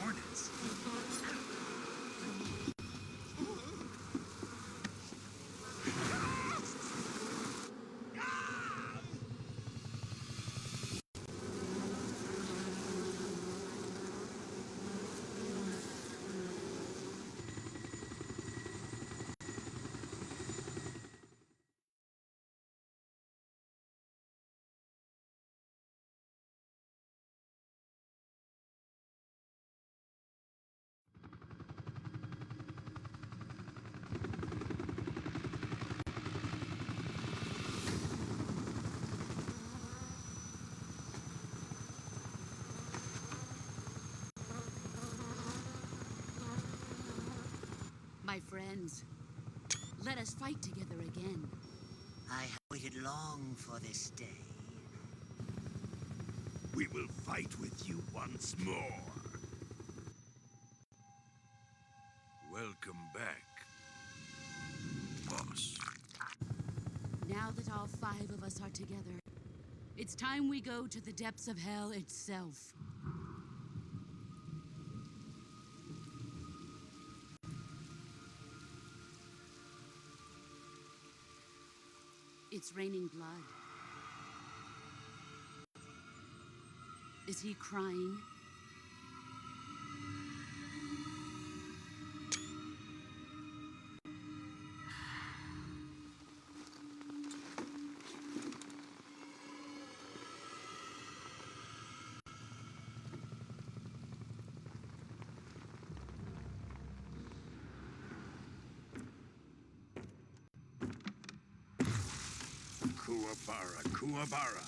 Hornets. My friends, let us fight together again. I have waited long for this day. We will fight with you once more. Welcome back, boss. Now that all 5 of us are together, it's time we go to the depths of hell itself. It's raining blood. Is he crying? Kuwabara, Kuwabara.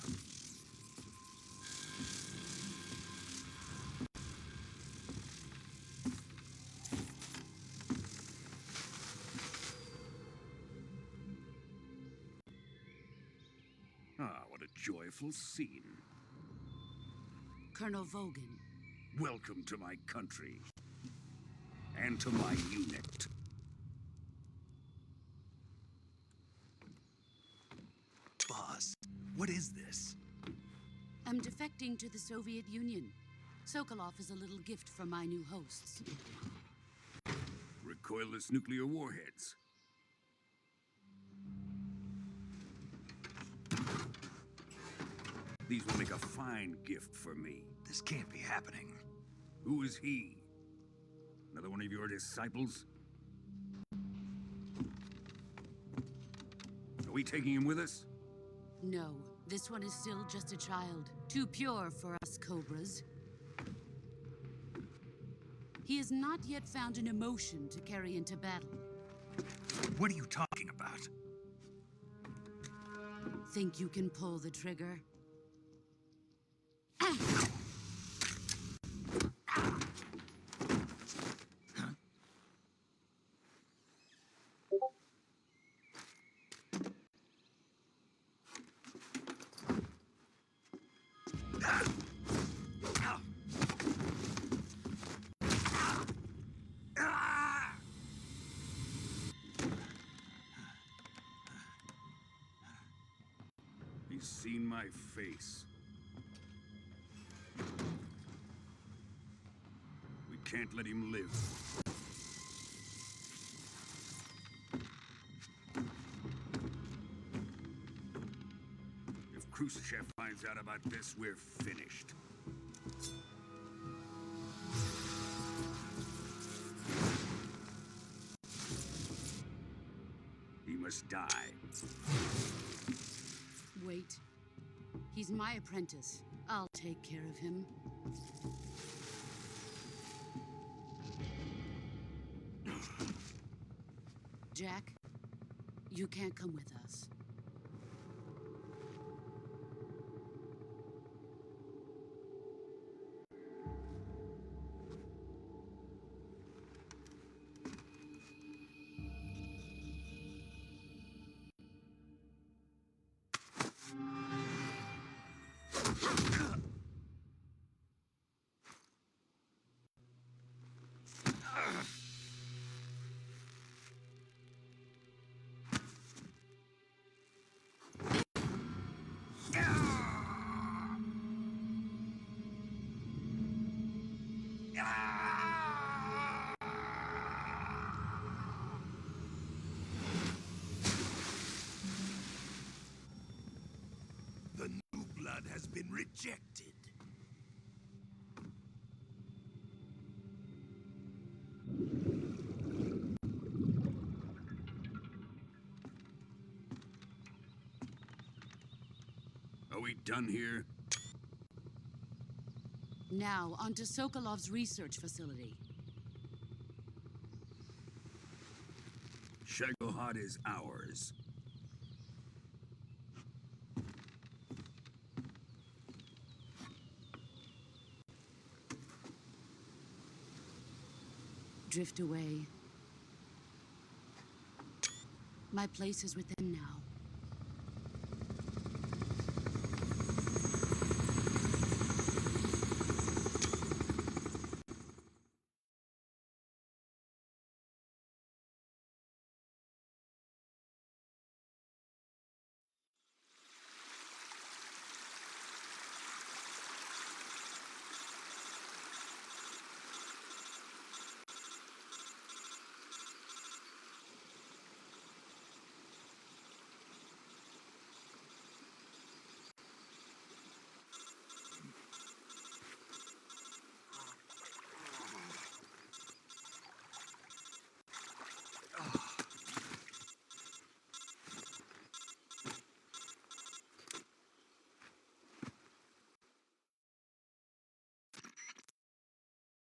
Ah, what a joyful scene. Colonel Vogan. Welcome to my country. And to my unit. Boss, what is this? I'm defecting to the Soviet Union. Sokolov is a little gift from my new hosts. Recoilless nuclear warheads. These will make a fine gift for me. This can't be happening. Who is he? Another one of your disciples? Are we taking him with us? No, this one is still just a child. Too pure for us Cobras. He has not yet found an emotion to carry into battle. What are you talking about? Think you can pull the trigger? He's seen my face. We can't let him live. If Khrushchev finds out about this, we're finished. He must die. Wait. He's my apprentice. I'll take care of him. Jack, you can't come with us. rejected. Are we done here? Now, on to Sokolov's research facility. Shagohod is ours. Drift away. My place is with them now.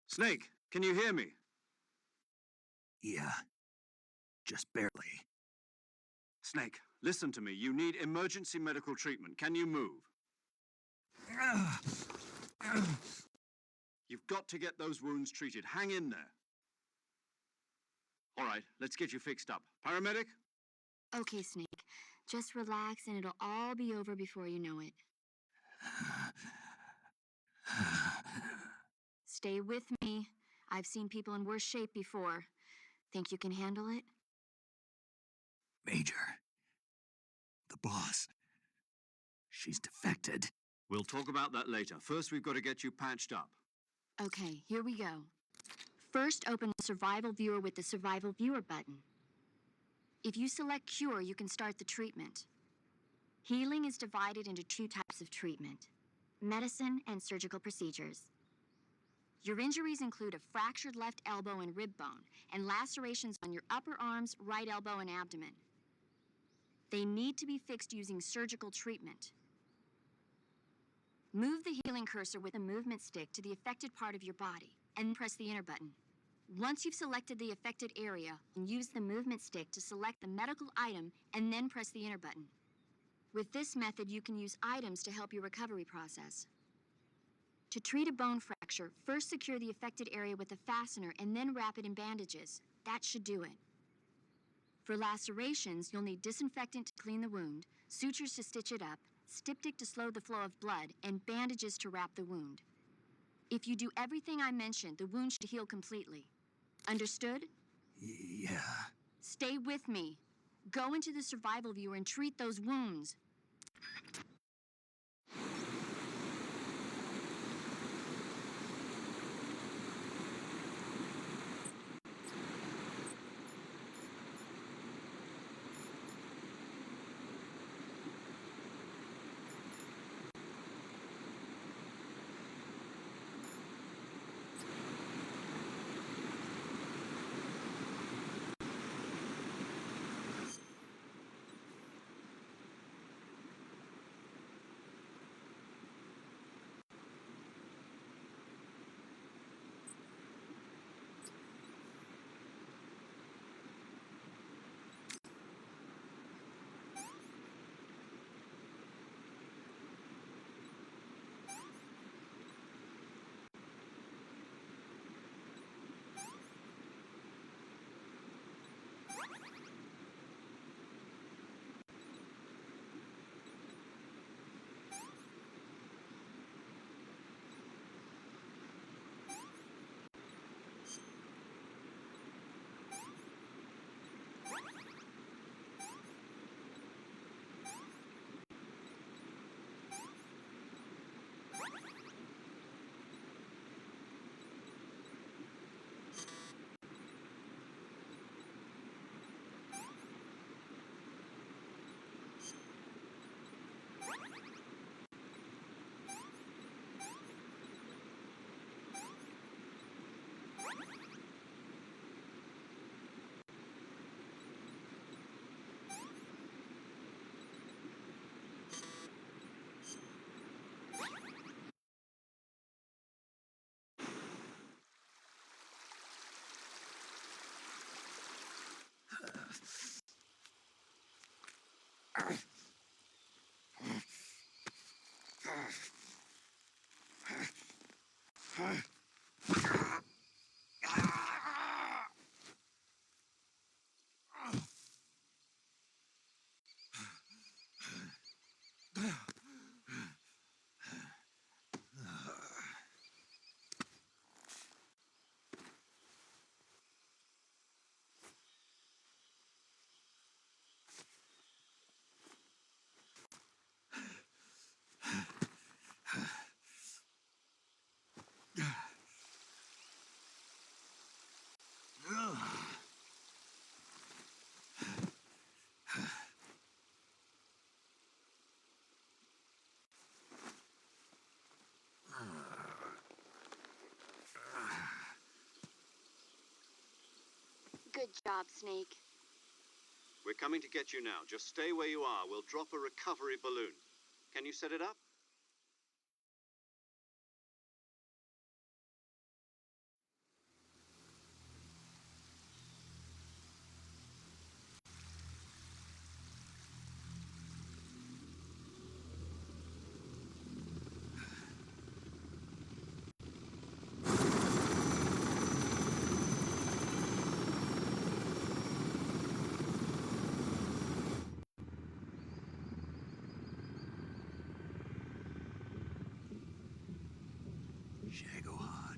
Snake, can you hear me? Yeah. Just barely. Snake, listen to me. You need emergency medical treatment. Can you move? You've got to get those wounds treated. Hang in there. All right, let's get you fixed up. Paramedic? Okay, Snake. Just relax and it'll all be over before you know it. Stay with me. I've seen people in worse shape before. Think you can handle it? Major. The boss. She's defected. We'll talk about that later. First, we've got to get you patched up. Okay, here we go. First, open the Survival Viewer with the Survival Viewer button. If you select Cure, you can start the treatment. Healing is divided into two types of treatment: medicine and surgical procedures. Your injuries include a fractured left elbow and rib bone, and lacerations on your upper arms, right elbow, and abdomen. They need to be fixed using surgical treatment. Move the healing cursor with a movement stick to the affected part of your body, and press the enter button. Once you've selected the affected area, use the movement stick to select the medical item, and then press the enter button. With this method, you can use items to help your recovery process. To treat a bone fracture, first secure the affected area with a fastener and then wrap it in bandages. That should do it. For lacerations, you'll need disinfectant to clean the wound, sutures to stitch it up, styptic to slow the flow of blood, and bandages to wrap the wound. If you do everything I mentioned, the wound should heal completely. Understood? Yeah. Stay with me. Go into the Survival Viewer and treat those wounds. Good job, Snake. We're coming to get you now. Just stay where you are. We'll drop a recovery balloon. Can you set it up? Shagohod.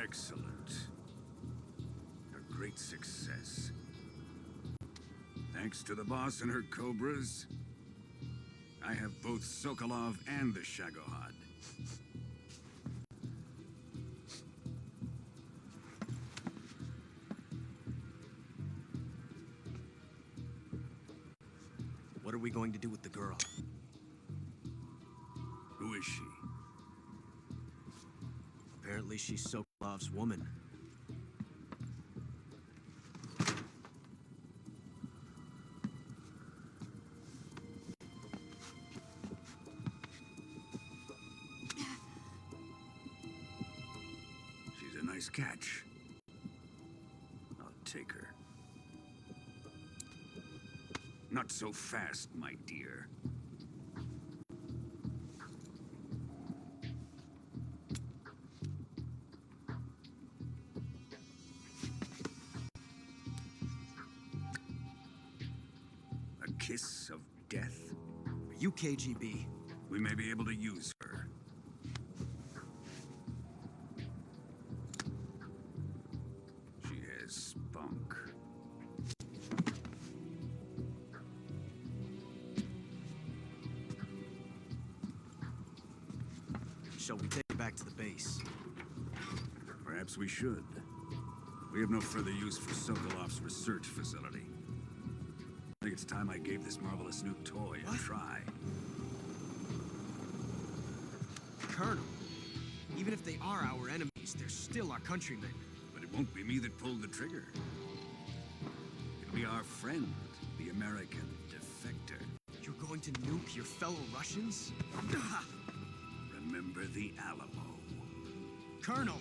Excellent. A great success. Thanks to the boss and her cobras, I have both Sokolov and the Shagohod. What are we going to do with the girl? Who is she? Apparently she's Sokolov's woman. She's a nice catch. I'll take her. Not so fast, my dear. A kiss of death? Are you KGB? We may be able to use her. She has spunk. Shall we take her back to the base? Perhaps we should. We have no further use for Sokolov's research facility. I think it's time I gave this marvelous new toy a try. Colonel, even if they are our enemies, they're still our countrymen. But it won't be me that pulled the trigger. It'll be our friend, the American defector. You're going to nuke your fellow Russians? Remember the Alamo. Colonel!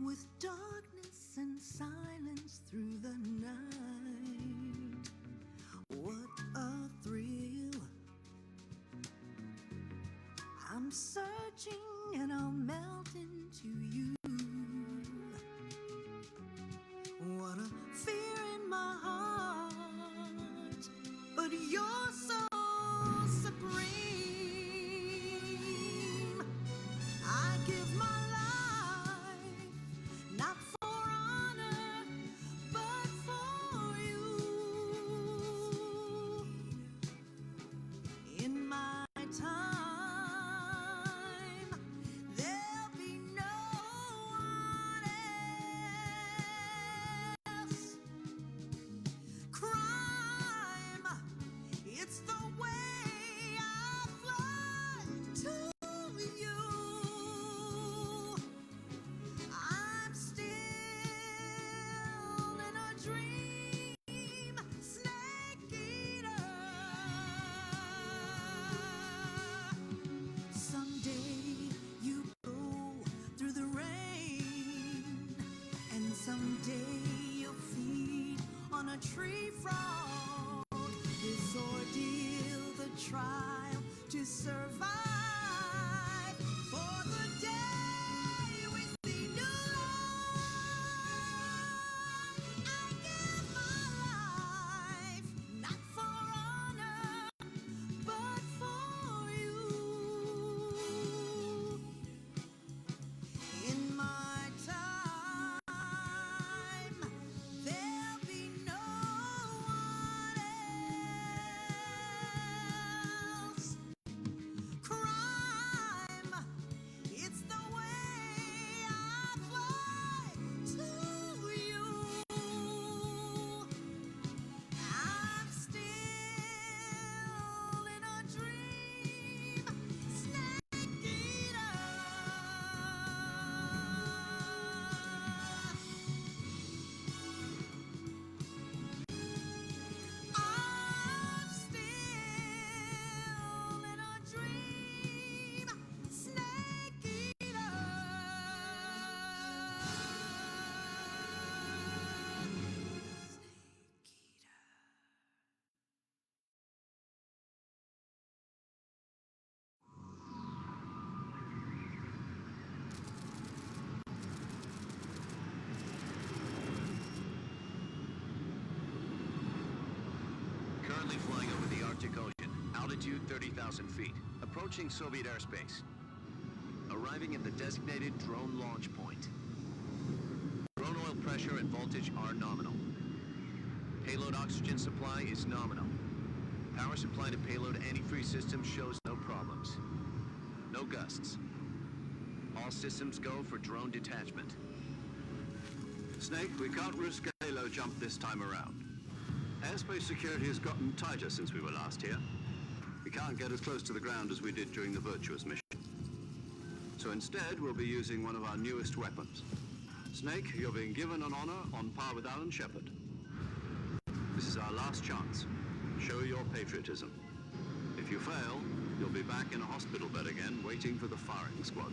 with darkness and silence through the night. What a thrill. I'm searching and I'll melt into you. What a fear in my heart, but you're so supreme. I give my life, not for honor, but for you. In my time, there'll be no one else. Crime, it's the way I fly to you. I'm still in a dream, snake eater. Someday you go through the rain, and someday you'll feed on a tree frog. This ordeal, the trial to survive. For the day we see new light, I give my life, not for honor, but for you. In my time, there'll be no one else. Crime, it's the way I fly to you. I'm still in a dream, snake eater. I'm still in a dream, snake eater. Currently flying over the Arctic Ocean, altitude 30,000 feet, approaching Soviet airspace. Arriving at the designated drone launch point. Drone oil pressure and voltage are nominal. Payload oxygen supply is nominal. Power supply to payload antifreeze system shows no problems. No gusts. All systems go for drone detachment. Snake, we can't risk a halo jump this time around. Airspace security has gotten tighter since we were last here. We can't get as close to the ground as we did during the Virtuous mission. So instead, we'll be using one of our newest weapons. Snake, you're being given an honor on par with Alan Shepard. This is our last chance. Show your patriotism. If you fail, you'll be back in a hospital bed again, waiting for the firing squad.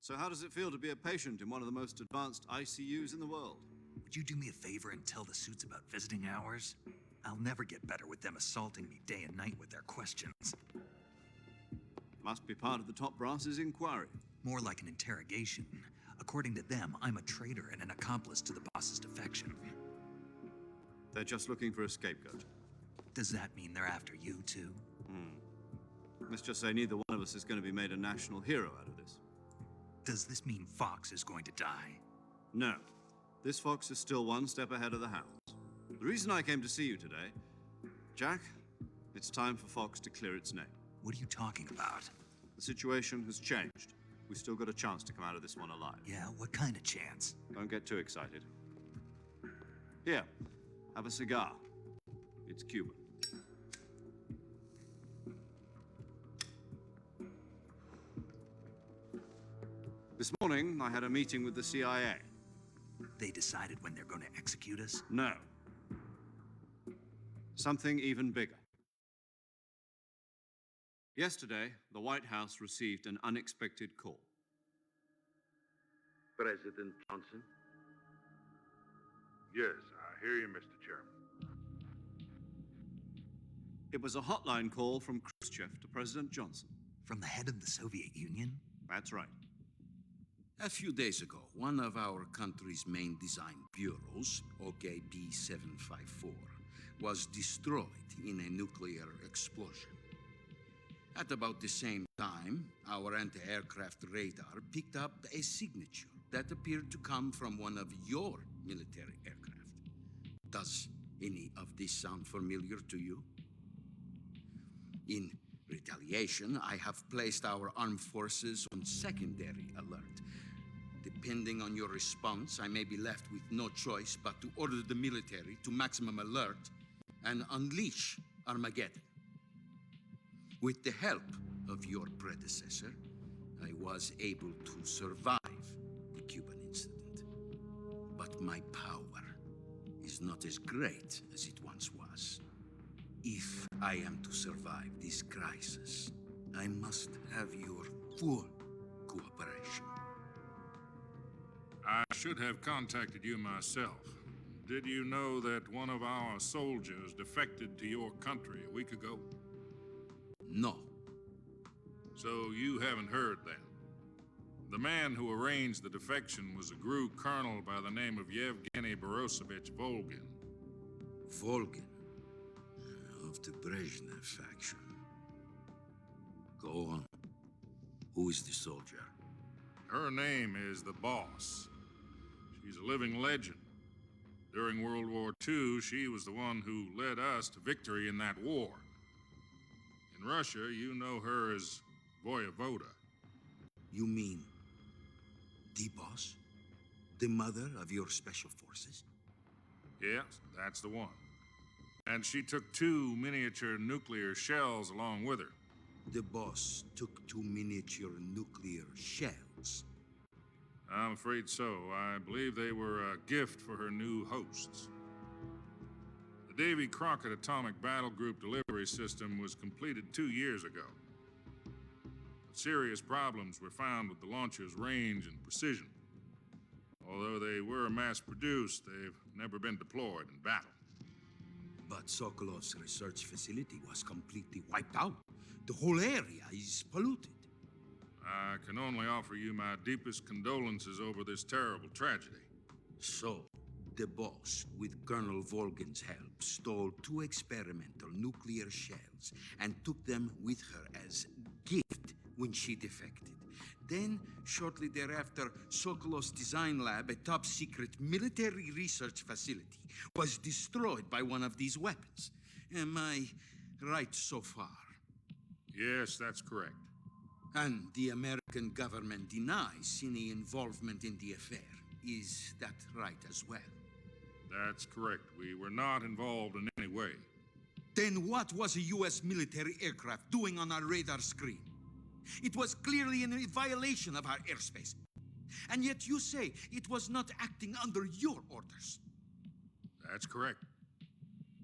So how does it feel to be a patient in one of the most advanced ICUs in the world? Would you do me a favor and tell the suits about visiting hours? I'll never get better with them assaulting me day and night with their questions. Must be part of the top brass's inquiry. More like an interrogation. According to them, I'm a traitor and an accomplice to the boss's defection. They're just looking for a scapegoat. Does that mean they're after you, too? Let's just say neither one of us is going to be made a national hero out of this. Does this mean Fox is going to die? No. This fox is still one step ahead of the hounds. The reason I came to see you today, Jack, it's time for Fox to clear its name. What are you talking about? The situation has changed. We've still got a chance to come out of this one alive. Yeah, what kind of chance? Don't get too excited. Here, have a cigar. It's Cuban. This morning, I had a meeting with the CIA. They decided when they're going to execute us? No. Something even bigger. Yesterday, the White House received an unexpected call. President Johnson? Yes, I hear you, Mr. Chairman. It was a hotline call from Khrushchev to President Johnson. From the head of the Soviet Union? That's right. A few days ago, one of our country's main design bureaus, OKB 754, was destroyed in a nuclear explosion. At about the same time, our anti-aircraft radar picked up a signature that appeared to come from one of your military aircraft. Does any of this sound familiar to you? In retaliation, I have placed our armed forces on secondary alert. Depending on your response, I may be left with no choice but to order the military to maximum alert and unleash Armageddon. With the help of your predecessor, I was able to survive the Cuban incident. But my power is not as great as it once was. If I am to survive this crisis, I must have your full cooperation. I should have contacted you myself. Did you know that one of our soldiers defected to your country a week ago? No. So you haven't heard then? The man who arranged the defection was a GRU colonel by the name of Yevgeny Borisovich Volgin. Volgin? Of the Brezhnev faction. Go on. Who is the soldier? Her name is the Boss. She's a living legend. During World War II, she was the one who led us to victory in that war. In Russia, you know her as Voyevoda. You mean the Boss? The mother of your special forces? Yes, that's the one. And she took 2 miniature nuclear shells along with her. The Boss took 2 miniature nuclear shells? I'm afraid so. I believe they were a gift for her new hosts. The Davy Crockett Atomic Battle Group delivery system was completed 2 years ago. But serious problems were found with the launcher's range and precision. Although they were mass-produced, they've never been deployed in battle. But Sokolov's research facility was completely wiped out. The whole area is polluted. I can only offer you my deepest condolences over this terrible tragedy. So, the Boss, with Colonel Volgin's help, stole 2 experimental nuclear shells and took them with her as gift when she defected. Then, shortly thereafter, Sokolov's design lab, a top-secret military research facility, was destroyed by one of these weapons. Am I right so far? Yes, that's correct. And the American government denies any involvement in the affair. Is that right as well? That's correct. We were not involved in any way. Then what was a U.S. military aircraft doing on our radar screen? It was clearly in violation of our airspace. And yet you say it was not acting under your orders. That's correct.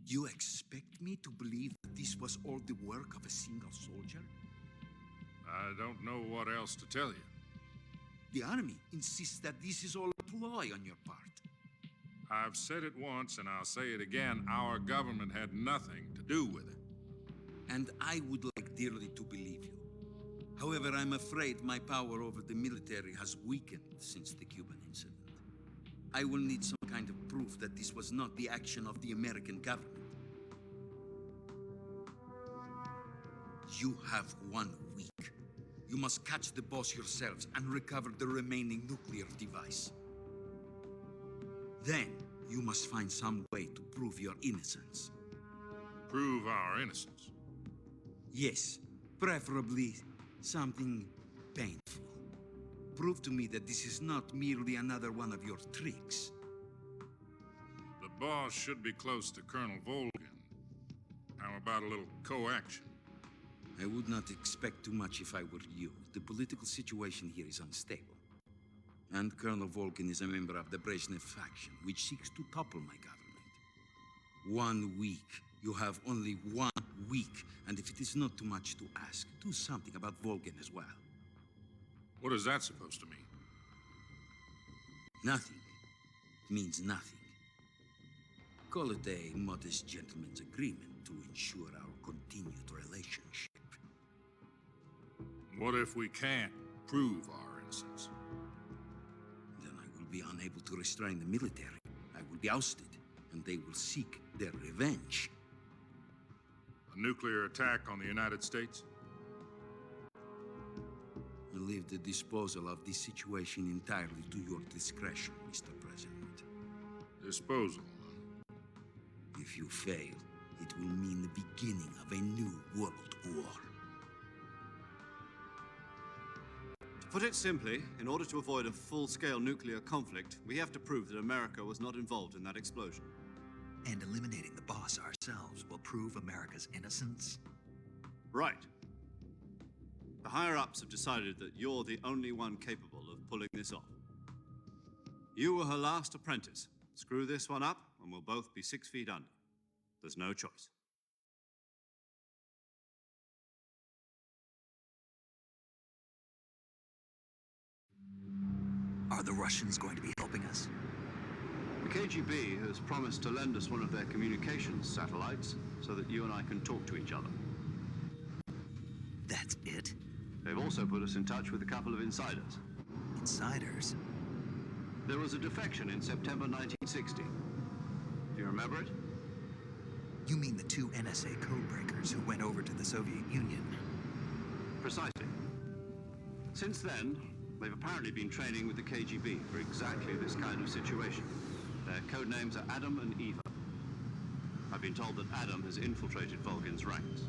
You expect me to believe that this was all the work of a single soldier? I don't know what else to tell you. The Army insists that this is all a ploy on your part. I've said it once, and I'll say it again. Our government had nothing to do with it. And I would like dearly to believe you. However, I'm afraid my power over the military has weakened since the Cuban incident. I will need some kind of proof that this was not the action of the American government. You have 1 week. You must catch the Boss yourselves and recover the remaining nuclear device. Then, you must find some way to prove your innocence. Prove our innocence? Yes, preferably something painful. Prove to me that this is not merely another one of your tricks. The Boss should be close to Colonel Volgin. How about a little co-action? I would not expect too much if I were you. The political situation here is unstable. And Colonel Volgin is a member of the Brezhnev faction, which seeks to topple my government. 1 week You have only 1 week, and if it is not too much to ask, do something about Volgin as well. What is that supposed to mean? Nothing. It means nothing. Call it a modest gentleman's agreement to ensure our continued relationship. What if we can't prove our innocence? Then I will be unable to restrain the military. I will be ousted, and they will seek their revenge. A nuclear attack on the United States? I leave the disposal of this situation entirely to your discretion, Mr. President. Disposal? If you fail, it will mean the beginning of a new world war. To put it simply, in order to avoid a full-scale nuclear conflict, we have to prove that America was not involved in that explosion. And eliminating the boss ourselves will prove America's innocence? Right. The higher-ups have decided that you're the only one capable of pulling this off. You were her last apprentice. Screw this one up, and we'll both be 6 feet under. There's no choice. Are the Russians going to be helping us? The KGB has promised to lend us one of their communications satellites so that you and I can talk to each other. That's it? They've also put us in touch with a couple of insiders. Insiders? There was a defection in September 1960. Do you remember it? You mean the 2 NSA codebreakers who went over to the Soviet Union? Precisely. Since then, they've apparently been training with the KGB for exactly this kind of situation. Their code names are Adam and Eva. I've been told that Adam has infiltrated Volgin's ranks.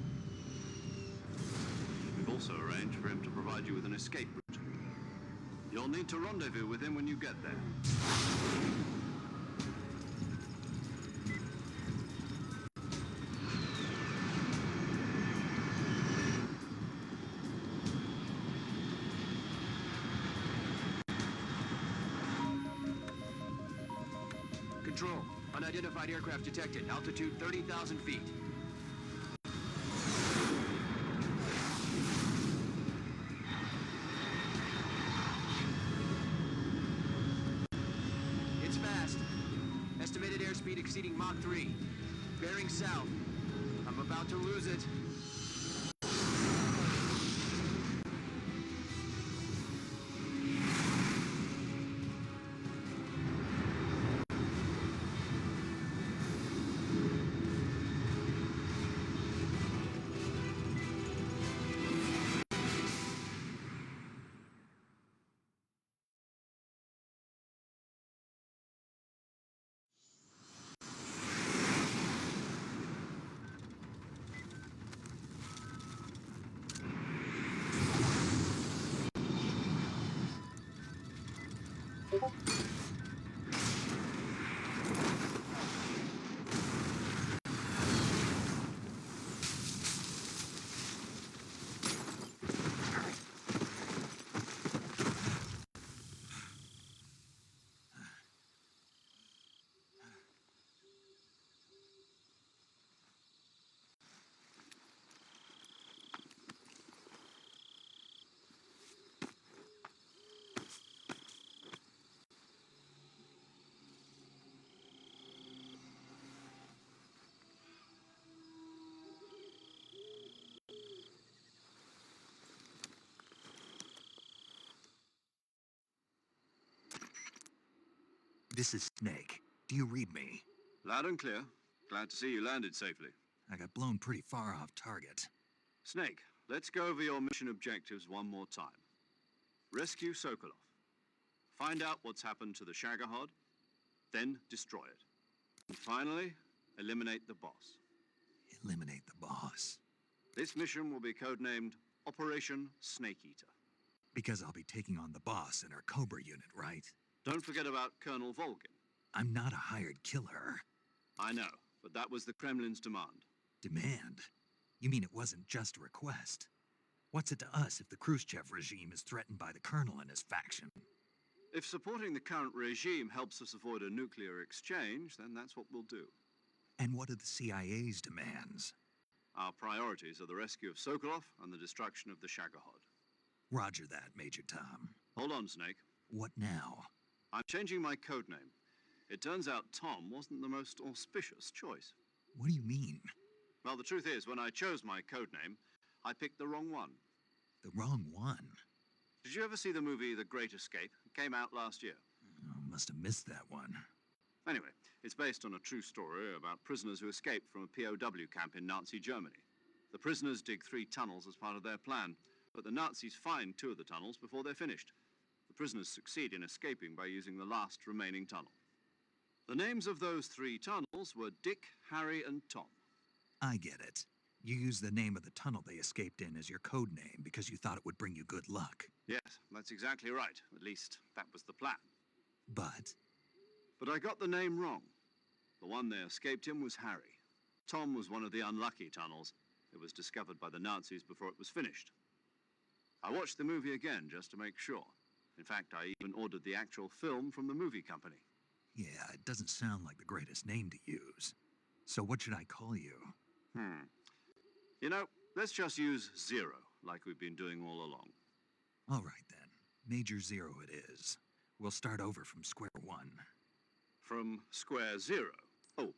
We've also arranged for him to provide you with an escape route. You'll need to rendezvous with him when you get there. Control. Unidentified aircraft detected. Altitude 30,000 feet. It's fast. Estimated airspeed exceeding Mach 3. Bearing south. I'm about to lose it. This is Snake. Do you read me? Loud and clear. Glad to see you landed safely. I got blown pretty far off target. Snake, let's go over your mission objectives one more time. Rescue Sokolov. Find out what's happened to the Shagohod, then destroy it. And finally, eliminate the boss. Eliminate the boss? This mission will be codenamed Operation Snake Eater. Because I'll be taking on the boss in our Cobra unit, right? Don't forget about Colonel Volgin. I'm not a hired killer. I know, but that was the Kremlin's demand. Demand? You mean it wasn't just a request? What's it to us if the Khrushchev regime is threatened by the Colonel and his faction? If supporting the current regime helps us avoid a nuclear exchange, then that's what we'll do. And what are the CIA's demands? Our priorities are the rescue of Sokolov and the destruction of the Shagohod. Roger that, Major Tom. Hold on, Snake. What now? I'm changing my code name. It turns out Tom wasn't the most auspicious choice. What do you mean? Well, the truth is, when I chose my code name, I picked the wrong one. The wrong one? Did you ever see the movie The Great Escape? It came out last year. Oh, must have missed that one. Anyway, it's based on a true story about prisoners who escaped from a POW camp in Nazi Germany. The prisoners dig 3 tunnels as part of their plan, but the Nazis find 2 of the tunnels before they're finished. The prisoners succeed in escaping by using the last remaining tunnel. The names of those 3 tunnels were Dick, Harry, and Tom. I get it. You used the name of the tunnel they escaped in as your code name because you thought it would bring you good luck. Yes, that's exactly right. At least, that was the plan. But I got the name wrong. The one they escaped in was Harry. Tom was one of the unlucky tunnels. It was discovered by the Nazis before it was finished. I watched the movie again just to make sure. In fact, I even ordered the actual film from the movie company. yeah, it doesn't sound like the greatest name to use. So what should I call you? You know, let's just use Zero, like we've been doing all along. All right, then. Major Zero it is. We'll start over from square one. From square 0. Oh,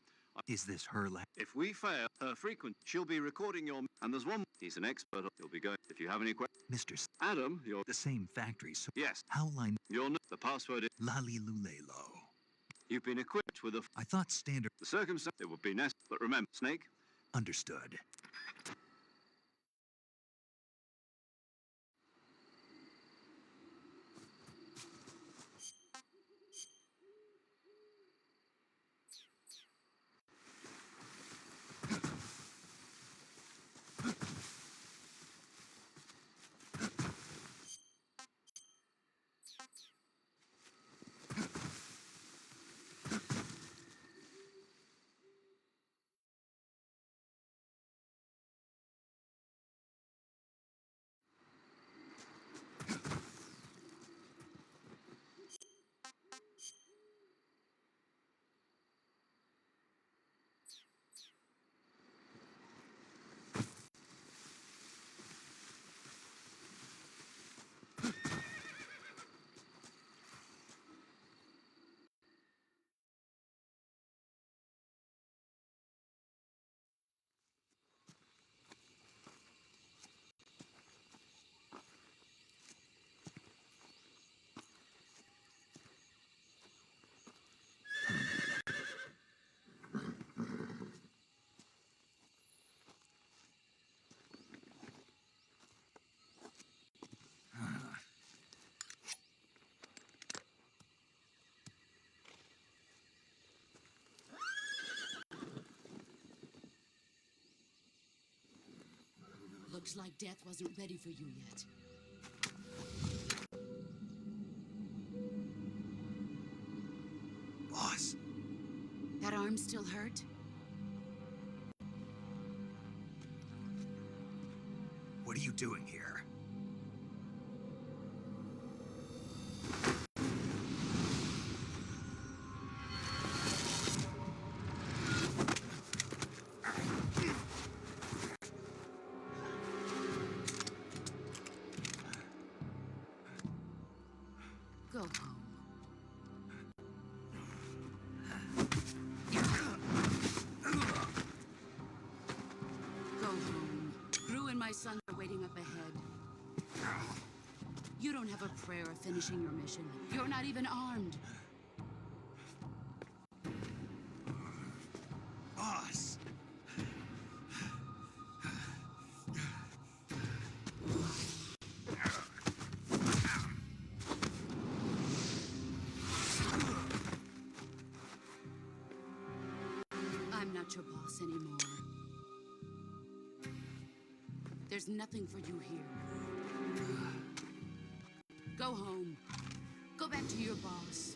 Is this her if we fail her frequent, she'll be recording your... And there's one... He's an expert. He'll be going... If you have any questions... Mr. Adam, you're... The same factory, so... Yes. How line... You're... The password is... Lalilulelo. You've been equipped with a... I thought standard... The circumstance... It would be necessary. But remember, Snake... Understood. Looks like death wasn't ready for you yet. Boss. That arm still hurt? What are you doing here? Go home. Go home. Gru and my son are waiting up ahead. You don't have a prayer of finishing your mission. You're not even armed. Boss. I'm not your boss anymore. There's nothing for you here. Go home. Go back to your boss.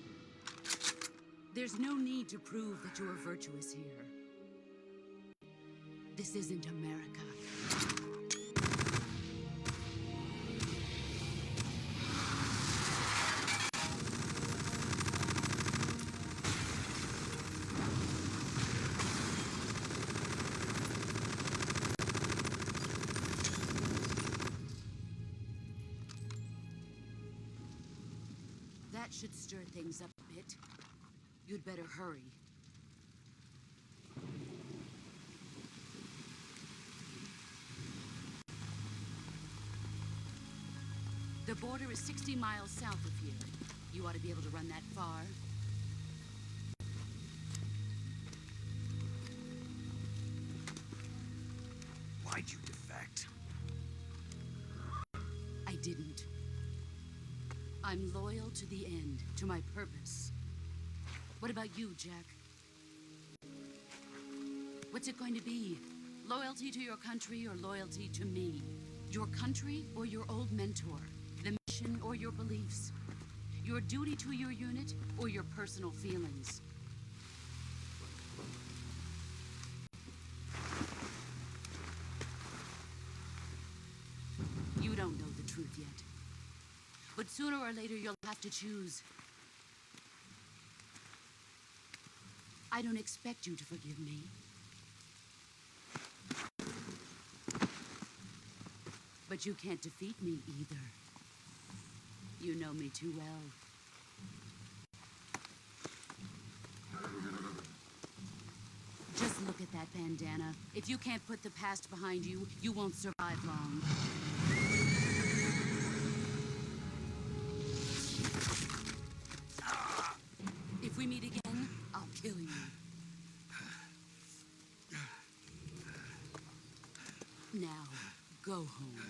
There's no need to prove that you are virtuous here. This isn't America. That should stir things up a bit. You'd better hurry. The border is 60 miles south of here. You ought to be able to run that far. Why'd you defect? I didn't. I'm loyal to the end, to my purpose. What about you, Jack? What's it going to be? Loyalty to your country or loyalty to me? Your country or your old mentor? The mission or your beliefs? Your duty to your unit or your personal feelings? You don't know the truth yet. But sooner or later, you'll have to choose. I don't expect you to forgive me. But you can't defeat me either. You know me too well. Just look at that bandana. If you can't put the past behind you, you won't survive long. If we meet again, I'll kill you. Now, go home.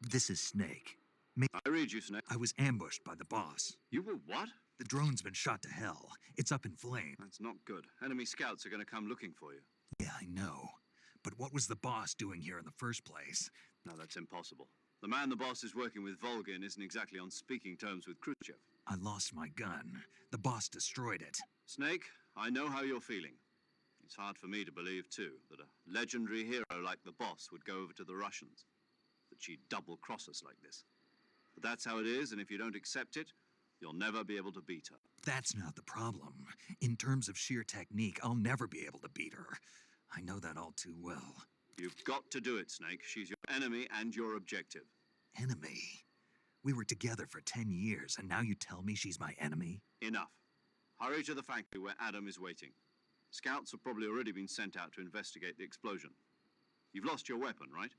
This is Snake. I read you, Snake. I was ambushed by the boss. You were what? The drone's been shot to hell. It's up in flames. That's not good. Enemy scouts are going to come looking for you. Yeah, I know. But what was the boss doing here in the first place? No, that's impossible. The man the boss is working with, Volgin, isn't exactly on speaking terms with Khrushchev. I lost my gun. The boss destroyed it. Snake, I know how you're feeling. It's hard for me to believe, too, that a legendary hero like the boss would go over to the Russians. That she'd double-cross us like this. But that's how it is, and if you don't accept it, you'll never be able to beat her. That's not the problem. In terms of sheer technique, I'll never be able to beat her. I know that all too well. You've got to do it, Snake. She's your enemy and your objective. Enemy? We were together for 10 years, and now you tell me she's my enemy? Enough. Hurry to the factory where Adam is waiting. Scouts have probably already been sent out to investigate the explosion. You've lost your weapon, right?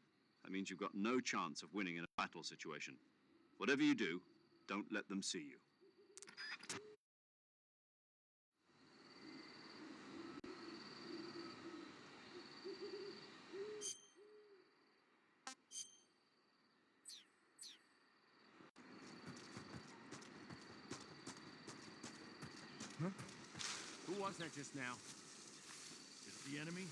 That means you've got no chance of winning in a battle situation. Whatever you do, don't let them see you. Huh? Who was that just now? Is it the enemy?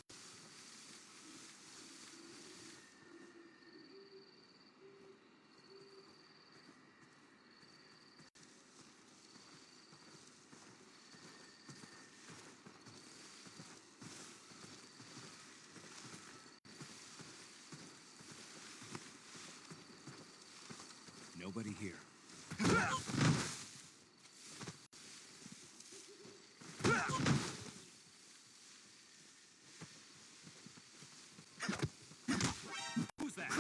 Nobody here. Who's that?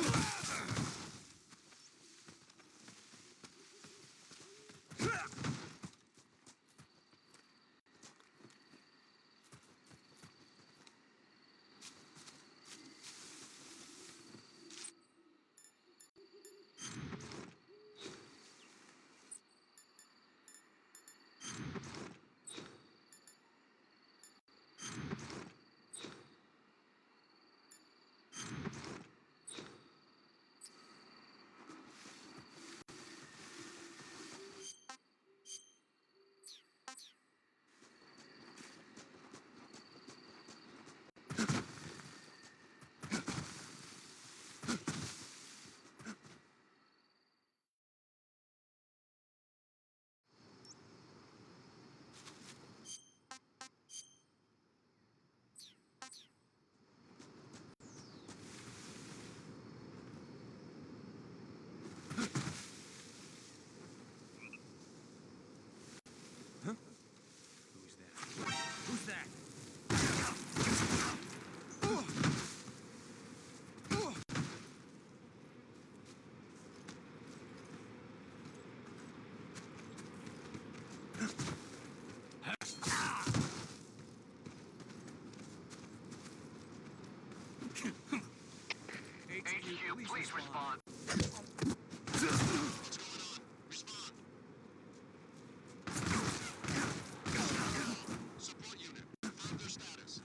Please respond. Support unit. Confirm their status.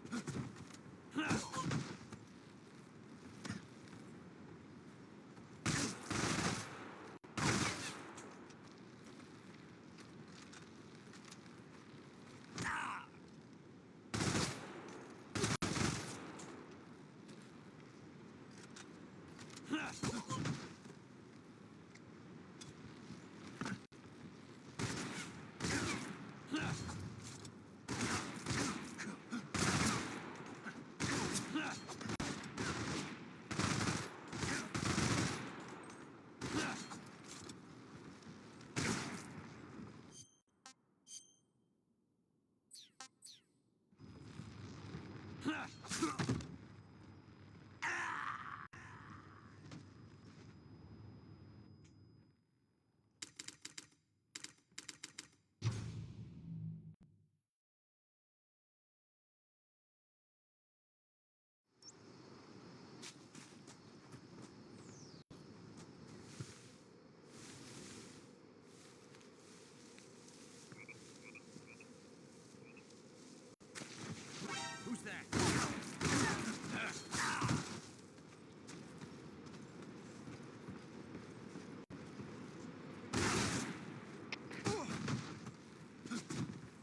Who's that?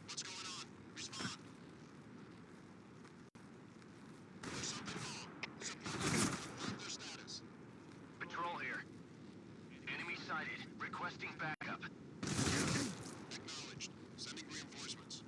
What's going on? Respond. There's something wrong. Support unit. Confirm their status. Patrol here. Enemy sighted. Requesting backup. Acknowledged. Sending reinforcements.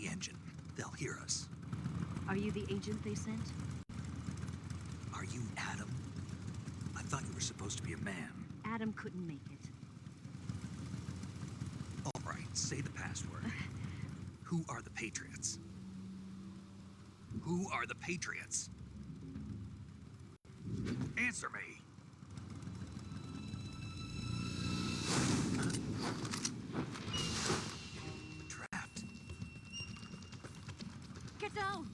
the engine. They'll hear us. Are you the agent they sent? Are you Adam? I thought you were supposed to be a man. Adam couldn't make it. All right, say the password. Who are the Patriots? Who are the Patriots? Answer me! Trapped. Get down!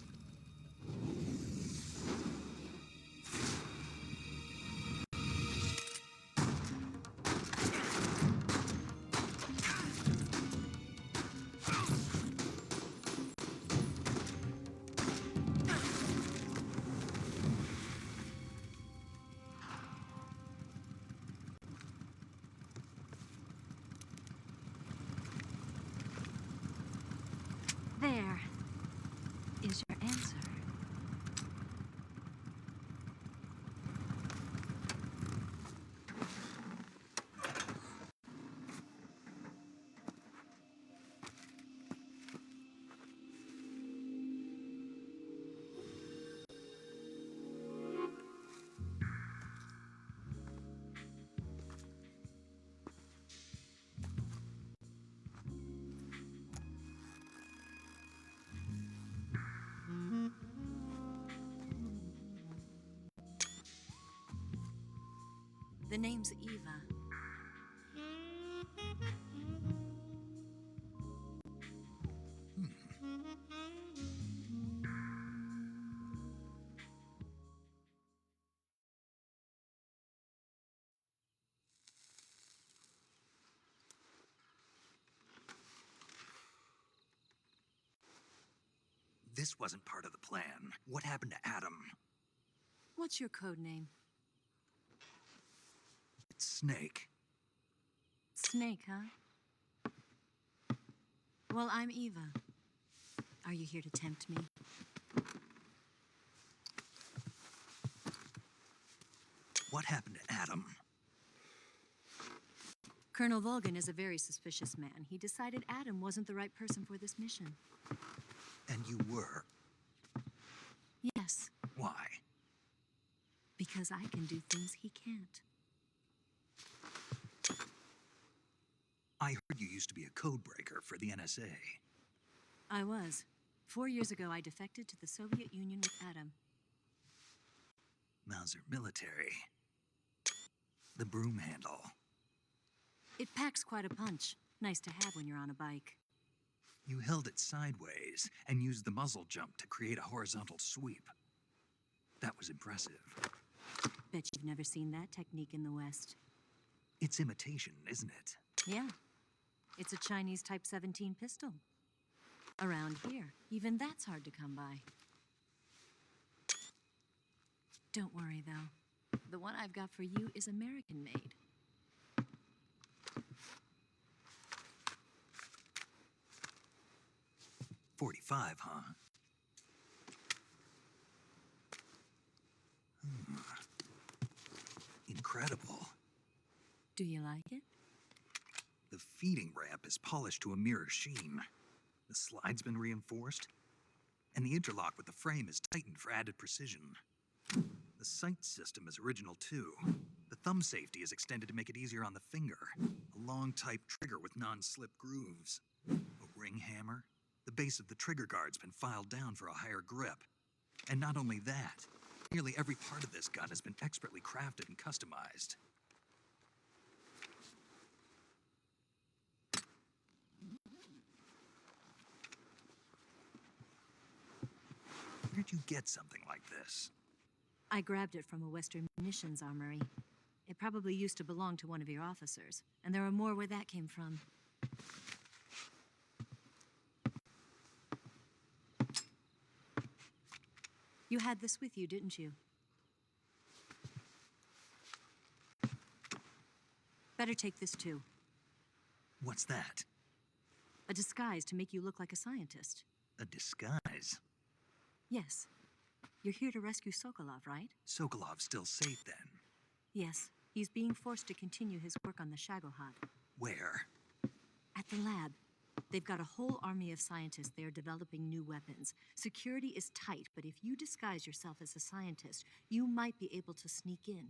There is your answer. The name's Eva. This wasn't part of the plan. What happened to Adam? What's your code name? It's Snake. Snake, huh? Well, I'm Eva. Are you here to tempt me? What happened to Adam? Colonel Volgan is a very suspicious man. He decided Adam wasn't the right person for this mission. And you were? Yes. Why? Because I can do things he can't. I heard you used to be a codebreaker for the NSA. I was. 4 years ago, I defected to the Soviet Union with Adam. Mauser military. The broom handle. It packs quite a punch. Nice to have when you're on a bike. You held it sideways and used the muzzle jump to create a horizontal sweep. That was impressive. Bet you've never seen that technique in the West. It's imitation, isn't it? Yeah. It's a Chinese Type 17 pistol. Around here, even that's hard to come by. Don't worry, though. The one I've got for you is American-made. .45, huh? Incredible. Do you like it? The feeding ramp is polished to a mirror sheen. The slide's been reinforced, and the interlock with the frame is tightened for added precision. The sight system is original too. The thumb safety is extended to make it easier on the finger. A long type trigger with non-slip grooves. A ring hammer. The base of the trigger guard's been filed down for a higher grip. And not only that, nearly every part of this gun has been expertly crafted and customized. Where'd you get something like this? I grabbed it from a Western munitions armory. It probably used to belong to one of your officers, and there are more where that came from. You had this with you, didn't you? Better take this too. What's that? A disguise to make you look like a scientist. A disguise? Yes. You're here to rescue Sokolov, right? Sokolov's still safe then? Yes. He's being forced to continue his work on the Shagohod. Where? At the lab. They've got a whole army of scientists there developing new weapons. Security is tight, but if you disguise yourself as a scientist, you might be able to sneak in.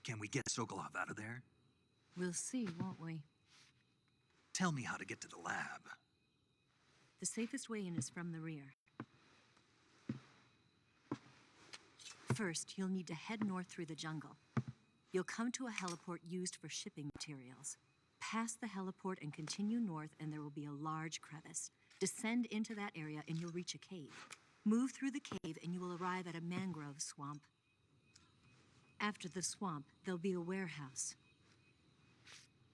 Can we get Sokolov out of there? We'll see, won't we? Tell me how to get to the lab. The safest way in is from the rear. First, you'll need to head north through the jungle. You'll come to a heliport used for shipping materials. Pass the heliport and continue north, and there will be a large crevice. Descend into that area, and you'll reach a cave. Move through the cave, and you will arrive at a mangrove swamp. After the swamp, there'll be a warehouse.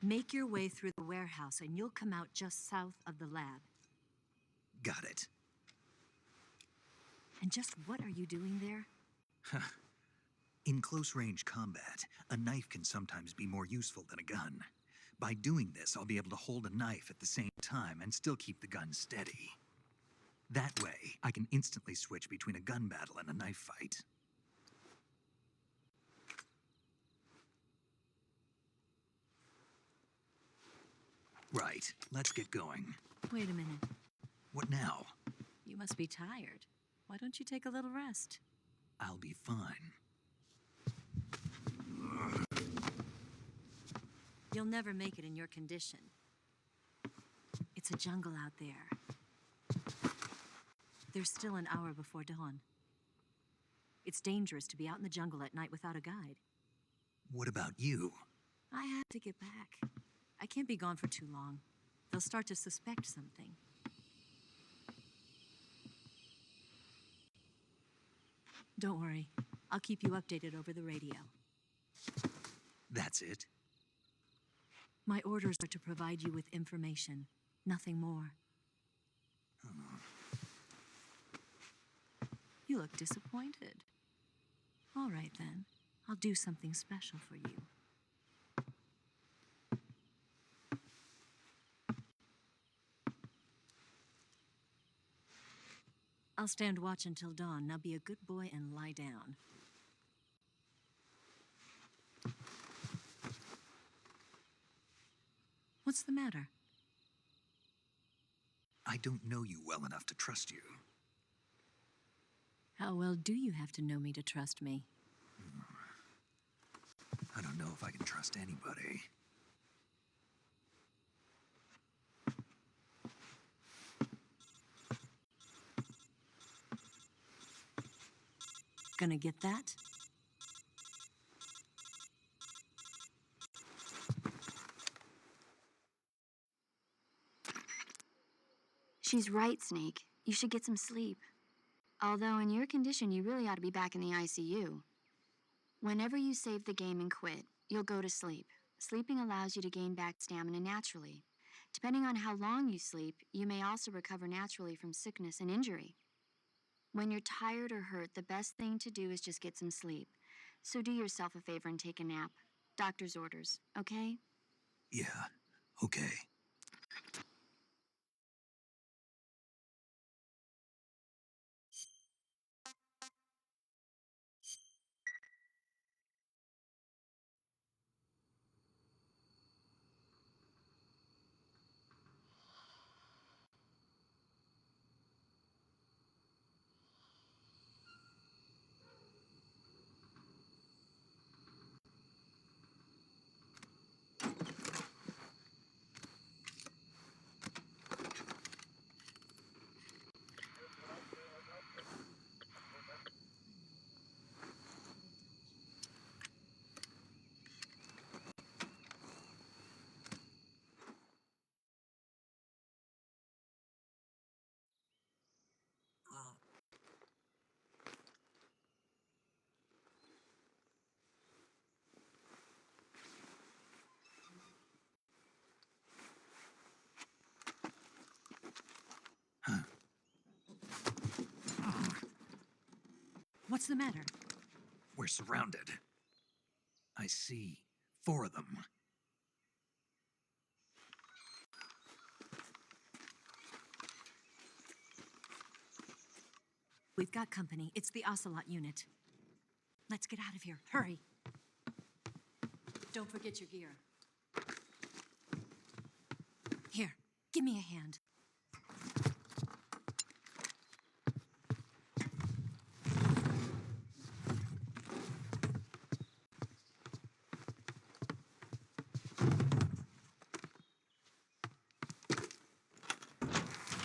Make your way through the warehouse, and you'll come out just south of the lab. Got it. And just what are you doing there? In close-range combat, a knife can sometimes be more useful than a gun. By doing this, I'll be able to hold a knife at the same time and still keep the gun steady. That way, I can instantly switch between a gun battle and a knife fight. Right, let's get going. Wait a minute. What now? You must be tired. Why don't you take a little rest? I'll be fine. You'll never make it in your condition. It's a jungle out there. There's still an hour before dawn. It's dangerous to be out in the jungle at night without a guide. What about you? I have to get back. I can't be gone for too long. They'll start to suspect something. Don't worry. I'll keep you updated over the radio. That's it? My orders are to provide you with information, nothing more. You look disappointed. All right, then. I'll do something special for you. I'll stand watch until dawn. Now be a good boy and lie down. What's the matter? I don't know you well enough to trust you. How well do you have to know me to trust me? I don't know if I can trust anybody. Gonna get that? She's right, Snake. You should get some sleep. Although in your condition, you really ought to be back in the ICU. Whenever you save the game and quit, you'll go to sleep. Sleeping allows you to gain back stamina naturally. Depending on how long you sleep, you may also recover naturally from sickness and injury. When you're tired or hurt, the best thing to do is just get some sleep. So do yourself a favor and take a nap. Doctor's orders, okay? Yeah, okay. What's the matter? We're surrounded. I see 4 of them. We've got company. It's the Ocelot unit. Let's get out of here. Hurry. Don't forget your gear. Here, give me a hand.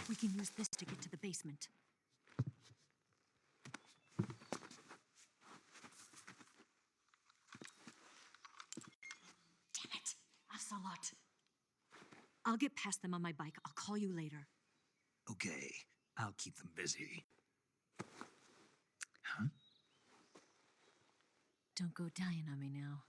We can use this to get to the basement. Damn it! Ocelot. I'll get past them on my bike. I'll call you later. Okay, I'll keep them busy. Huh? Don't go dying on me now.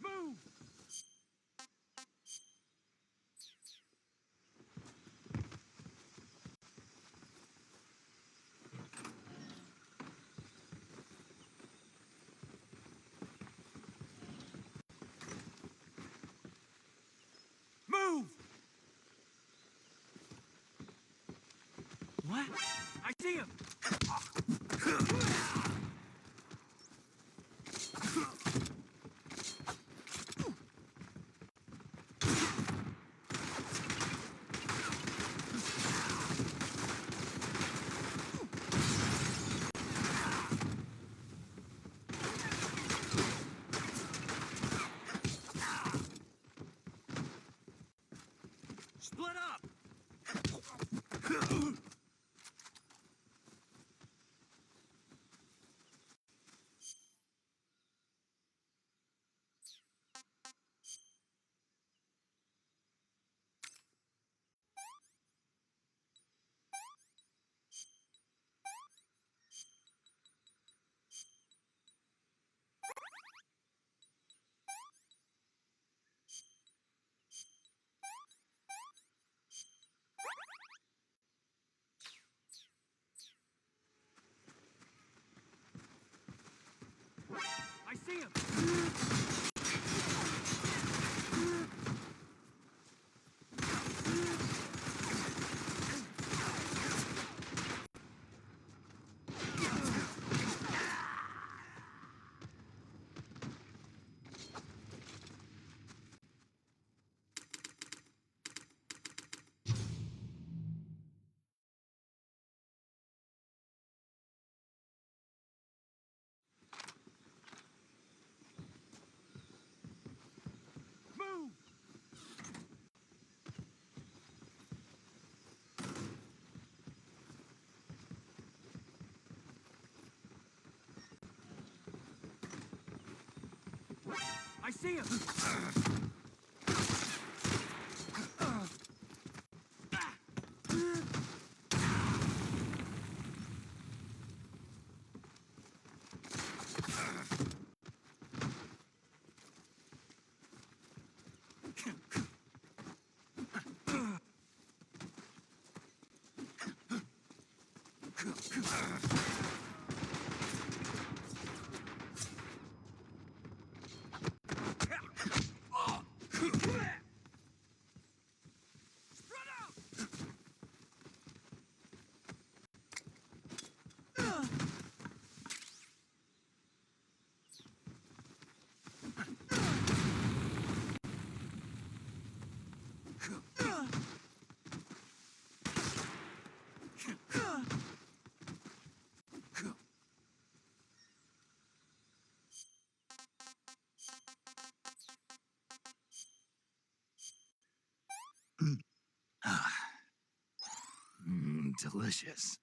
Move! Move! What? I see him! Split up! I see him! Move! I see him! Delicious.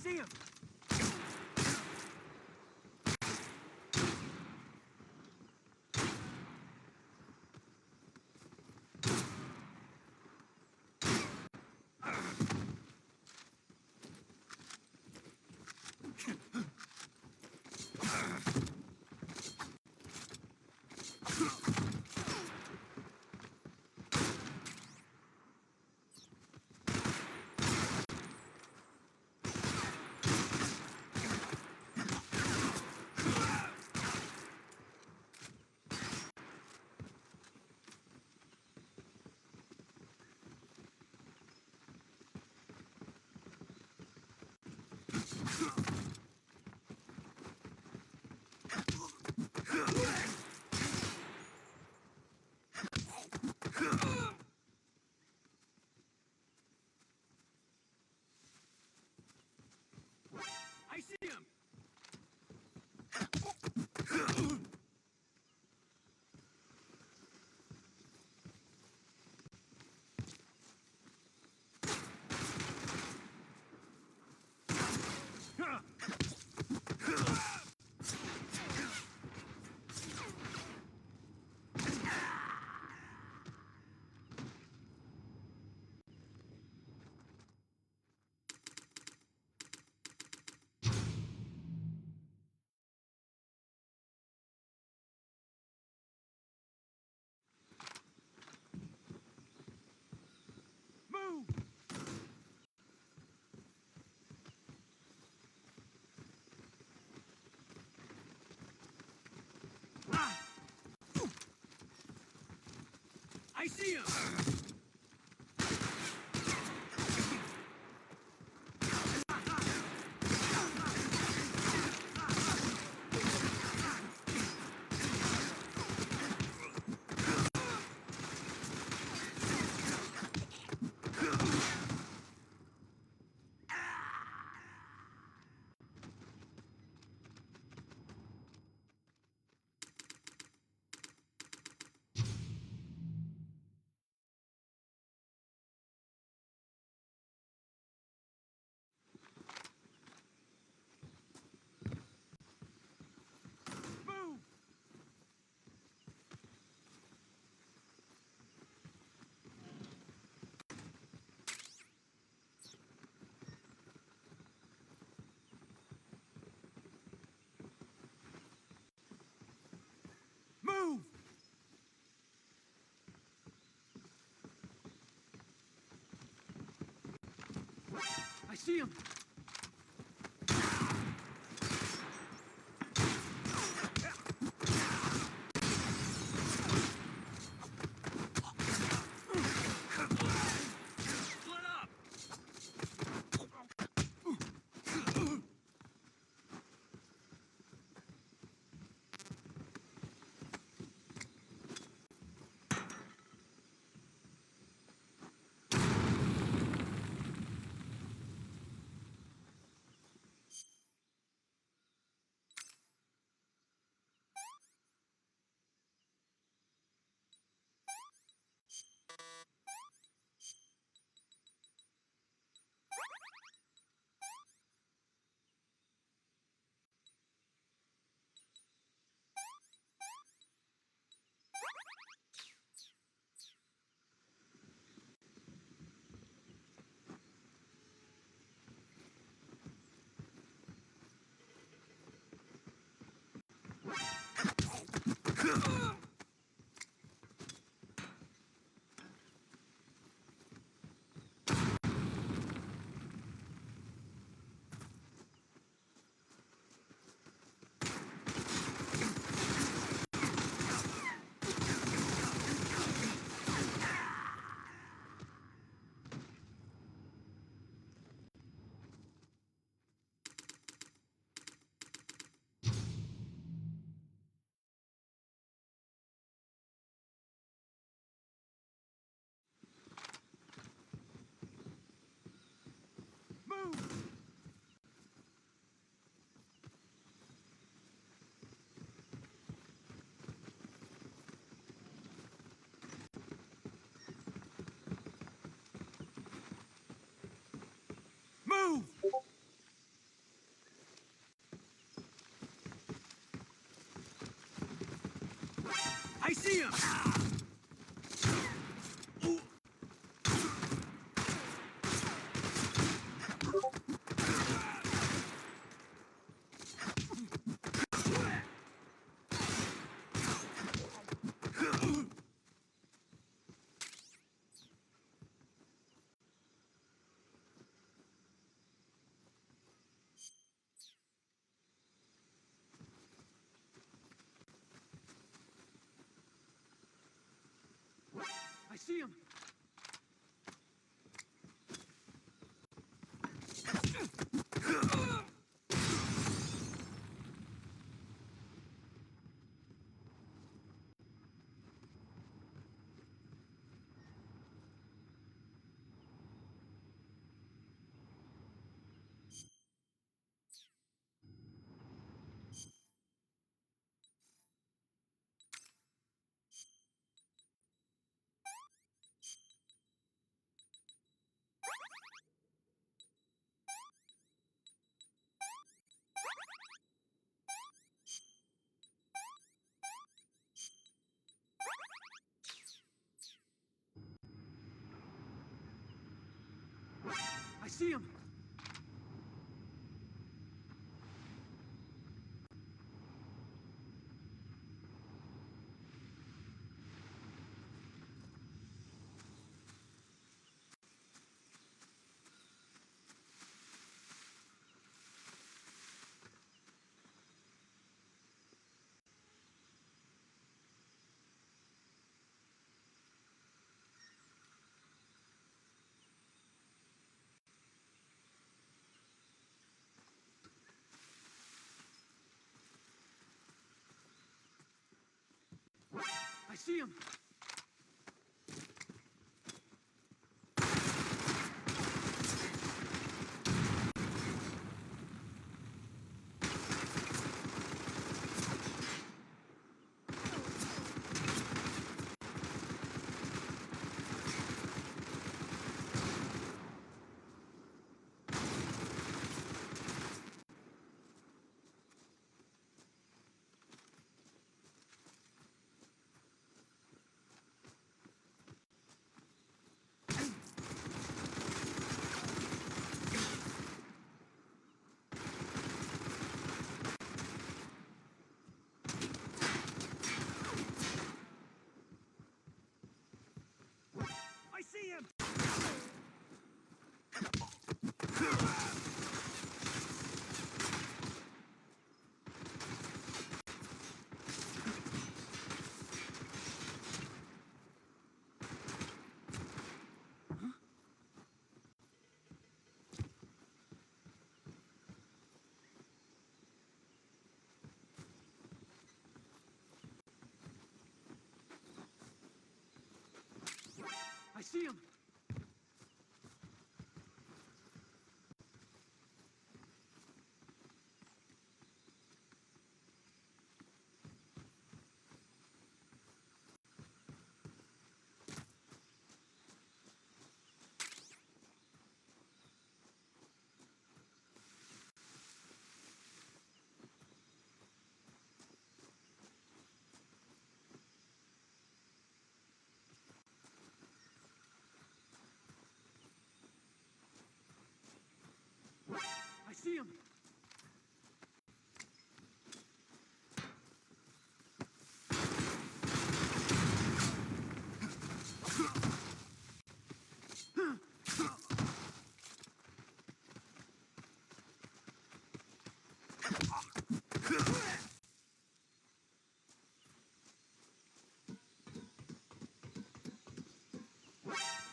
see him! I see him! Move! Ah! I see him! Move! Move! I see him! Split up! see him! I see him! I see him! I see him! I see him! I see him! I see him!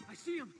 I see him!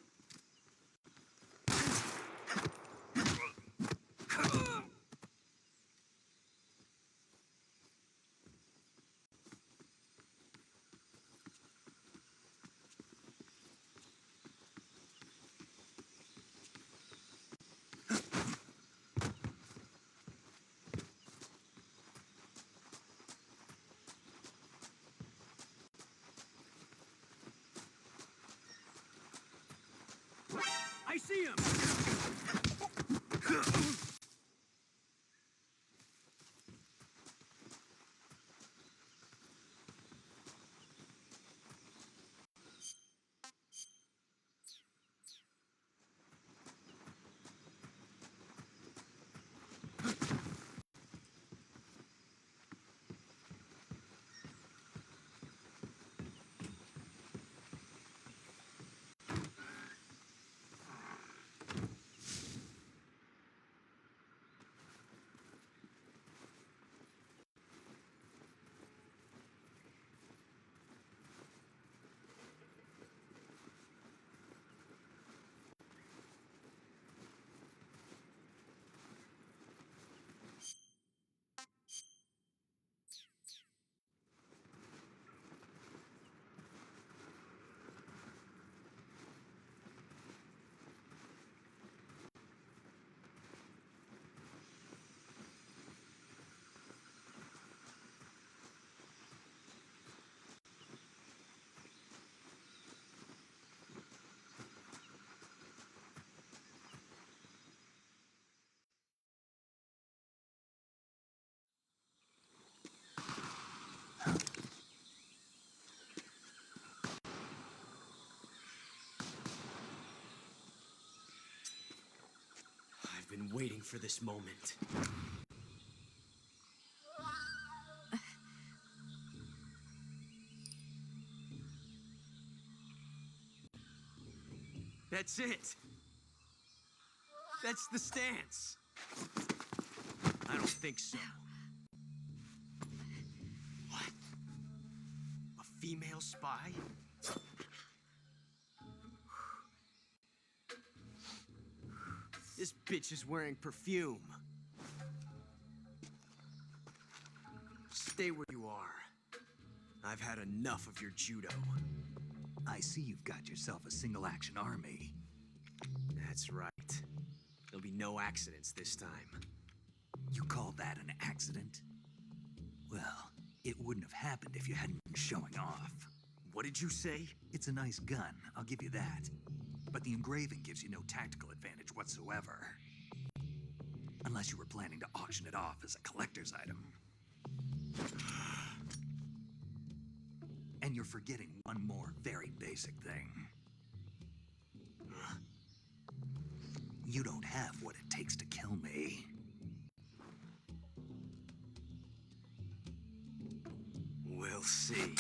been waiting for this moment. That's it. That's the stance. I don't think so. What? A female spy? This bitch is wearing perfume. Stay where you are. I've had enough of your judo. I see you've got yourself a single-action army. That's right. There'll be no accidents this time. You call that an accident? Well, it wouldn't have happened if you hadn't been showing off. What did you say? It's a nice gun, I'll give you that. But the engraving gives you no tactical advantage whatsoever. Unless you were planning to auction it off as a collector's item. And you're forgetting one more very basic thing. You don't have what it takes to kill me. We'll see.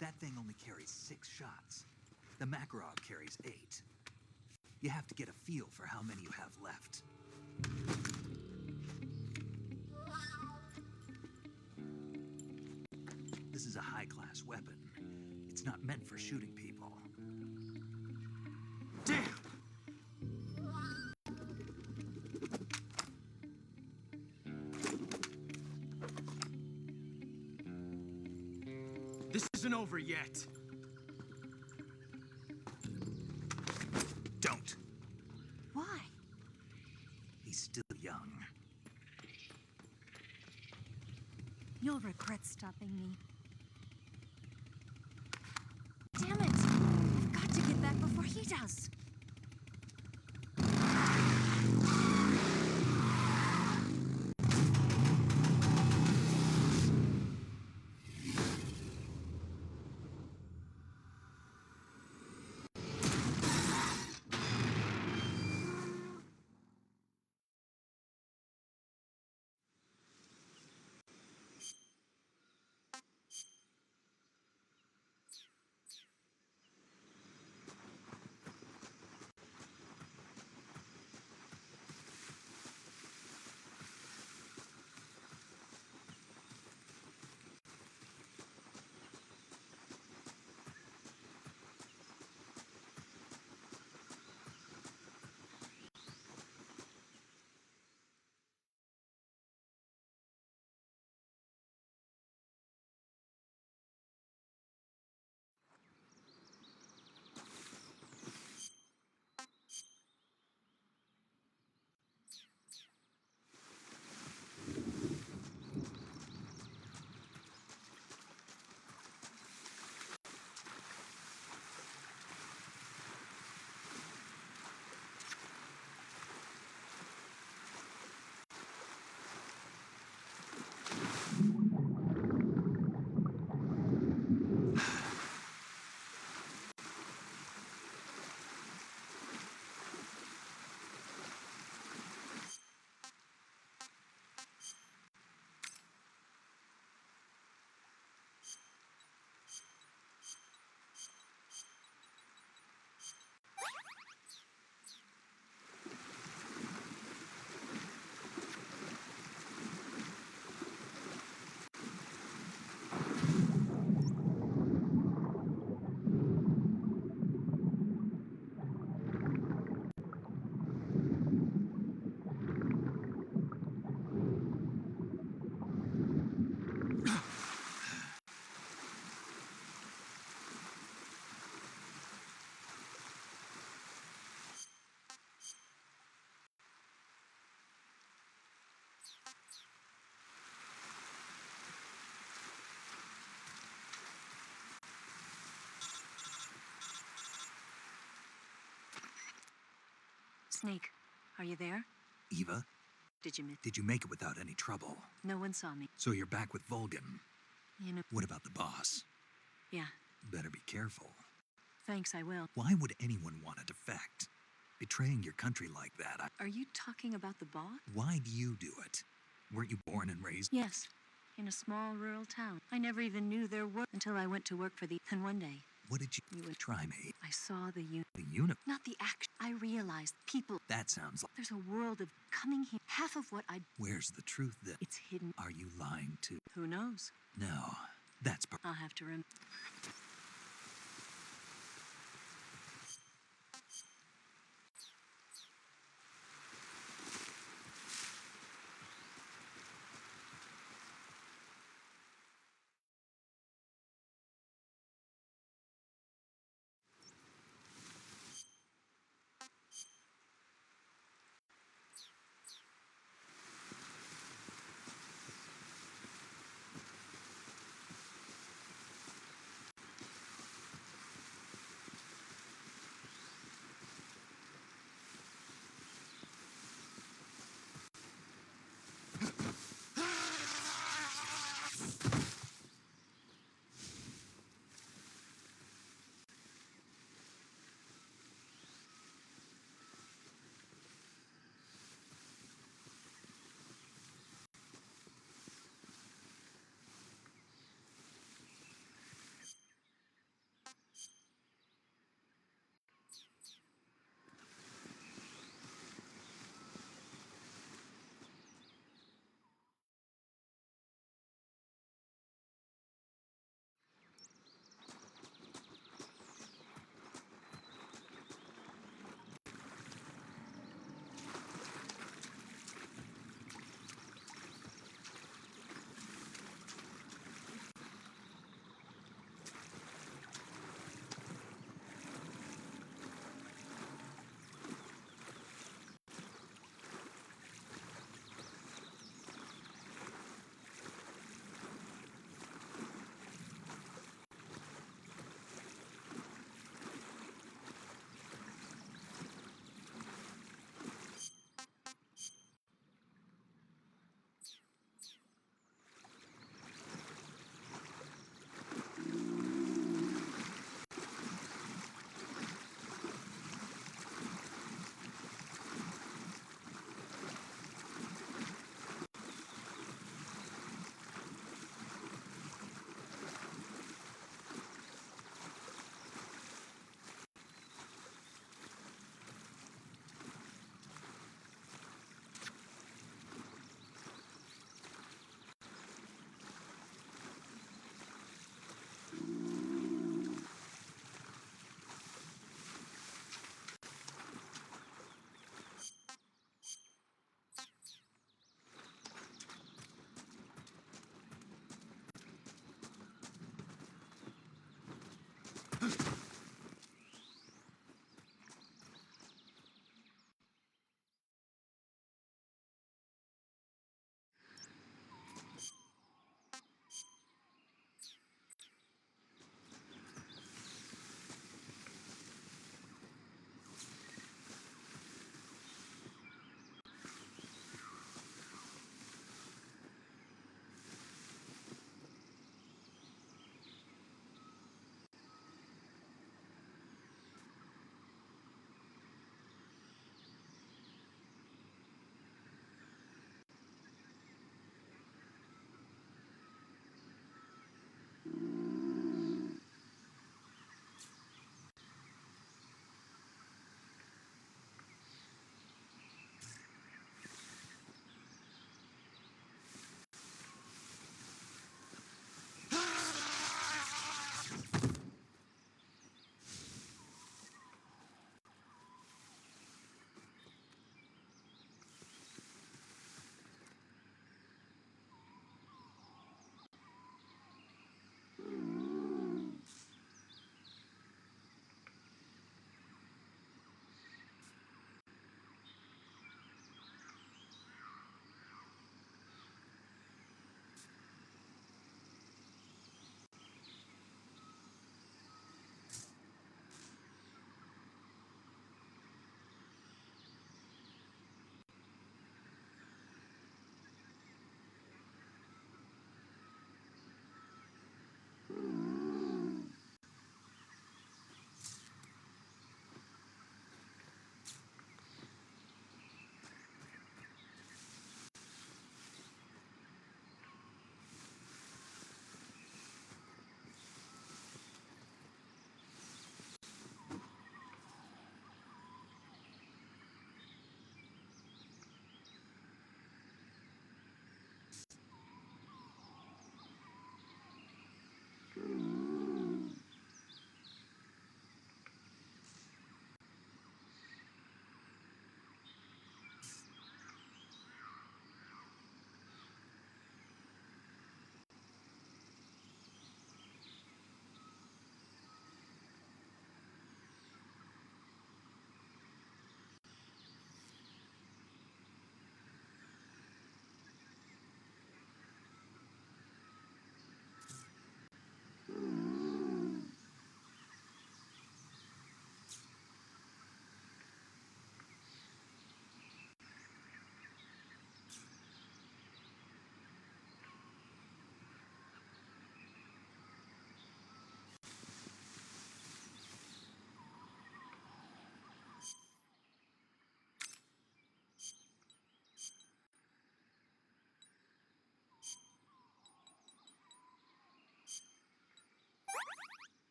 That thing only carries 6 shots. The Makarov carries 8. You have to get a feel for how many you have left. This is a high-class weapon. It's not meant for shooting people. Damn! This isn't over yet. Don't. Why? He's still young. You'll regret stopping me. Damn it! I've got to get back before he does. Snake, are you there? Eva, Did you miss? did you make it without any trouble? No one saw me. So you're back with Vulcan. You know. What about the boss? Yeah. Better be careful. Thanks, I will. Why would anyone want to defect? Betraying your country like that, Are you talking about the boss? Why do you do it? Weren't you born and raised? Yes. In a small rural town. I never even knew there were until I went to work for the. And one day. What did you would try me? I saw the unit. The unit? Not the action. I realized people. That sounds like. There's a world of coming here. Half of what I. Where's the truth then? It's hidden. Are you lying too? Who knows? No. That's. I'll have to remember.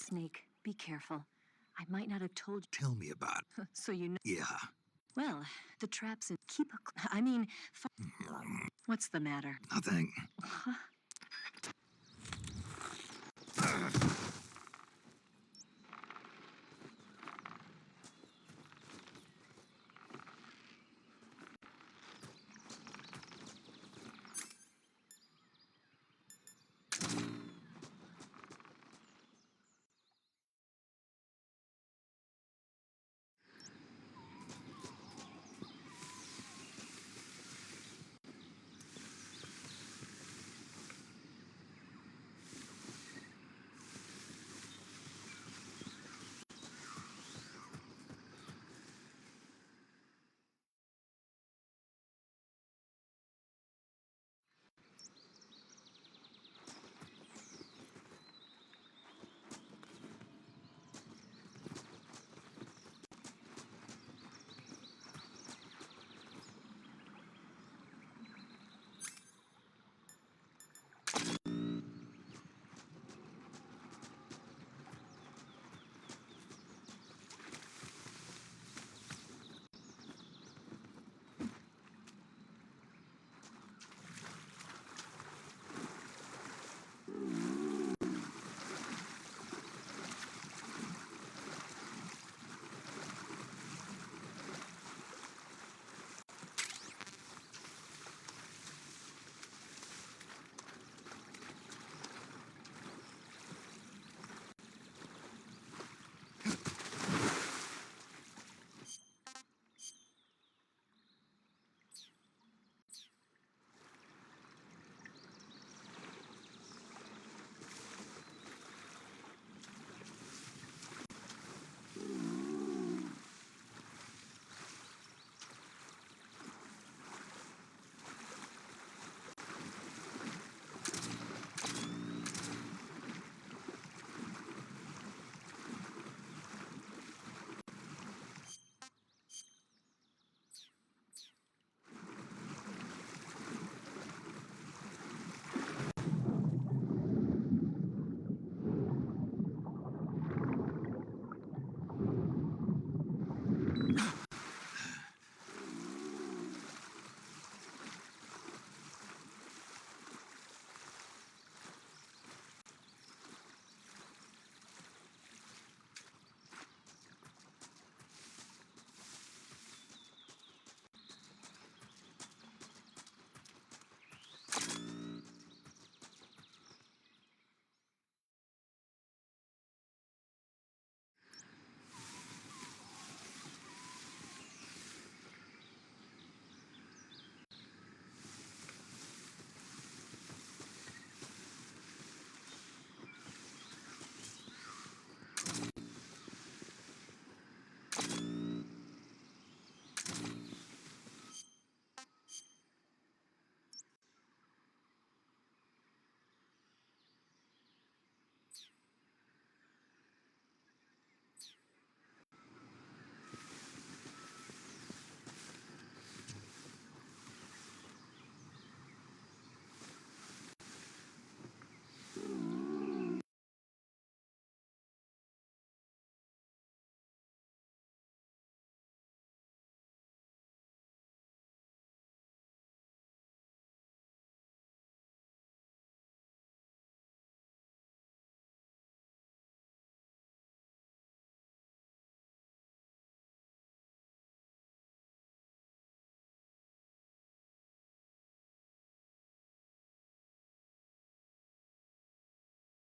Snake, be careful. I might not have told you. Tell me about it. So you know. Yeah. Well, the traps and keep a. I mean, what's the matter? Nothing.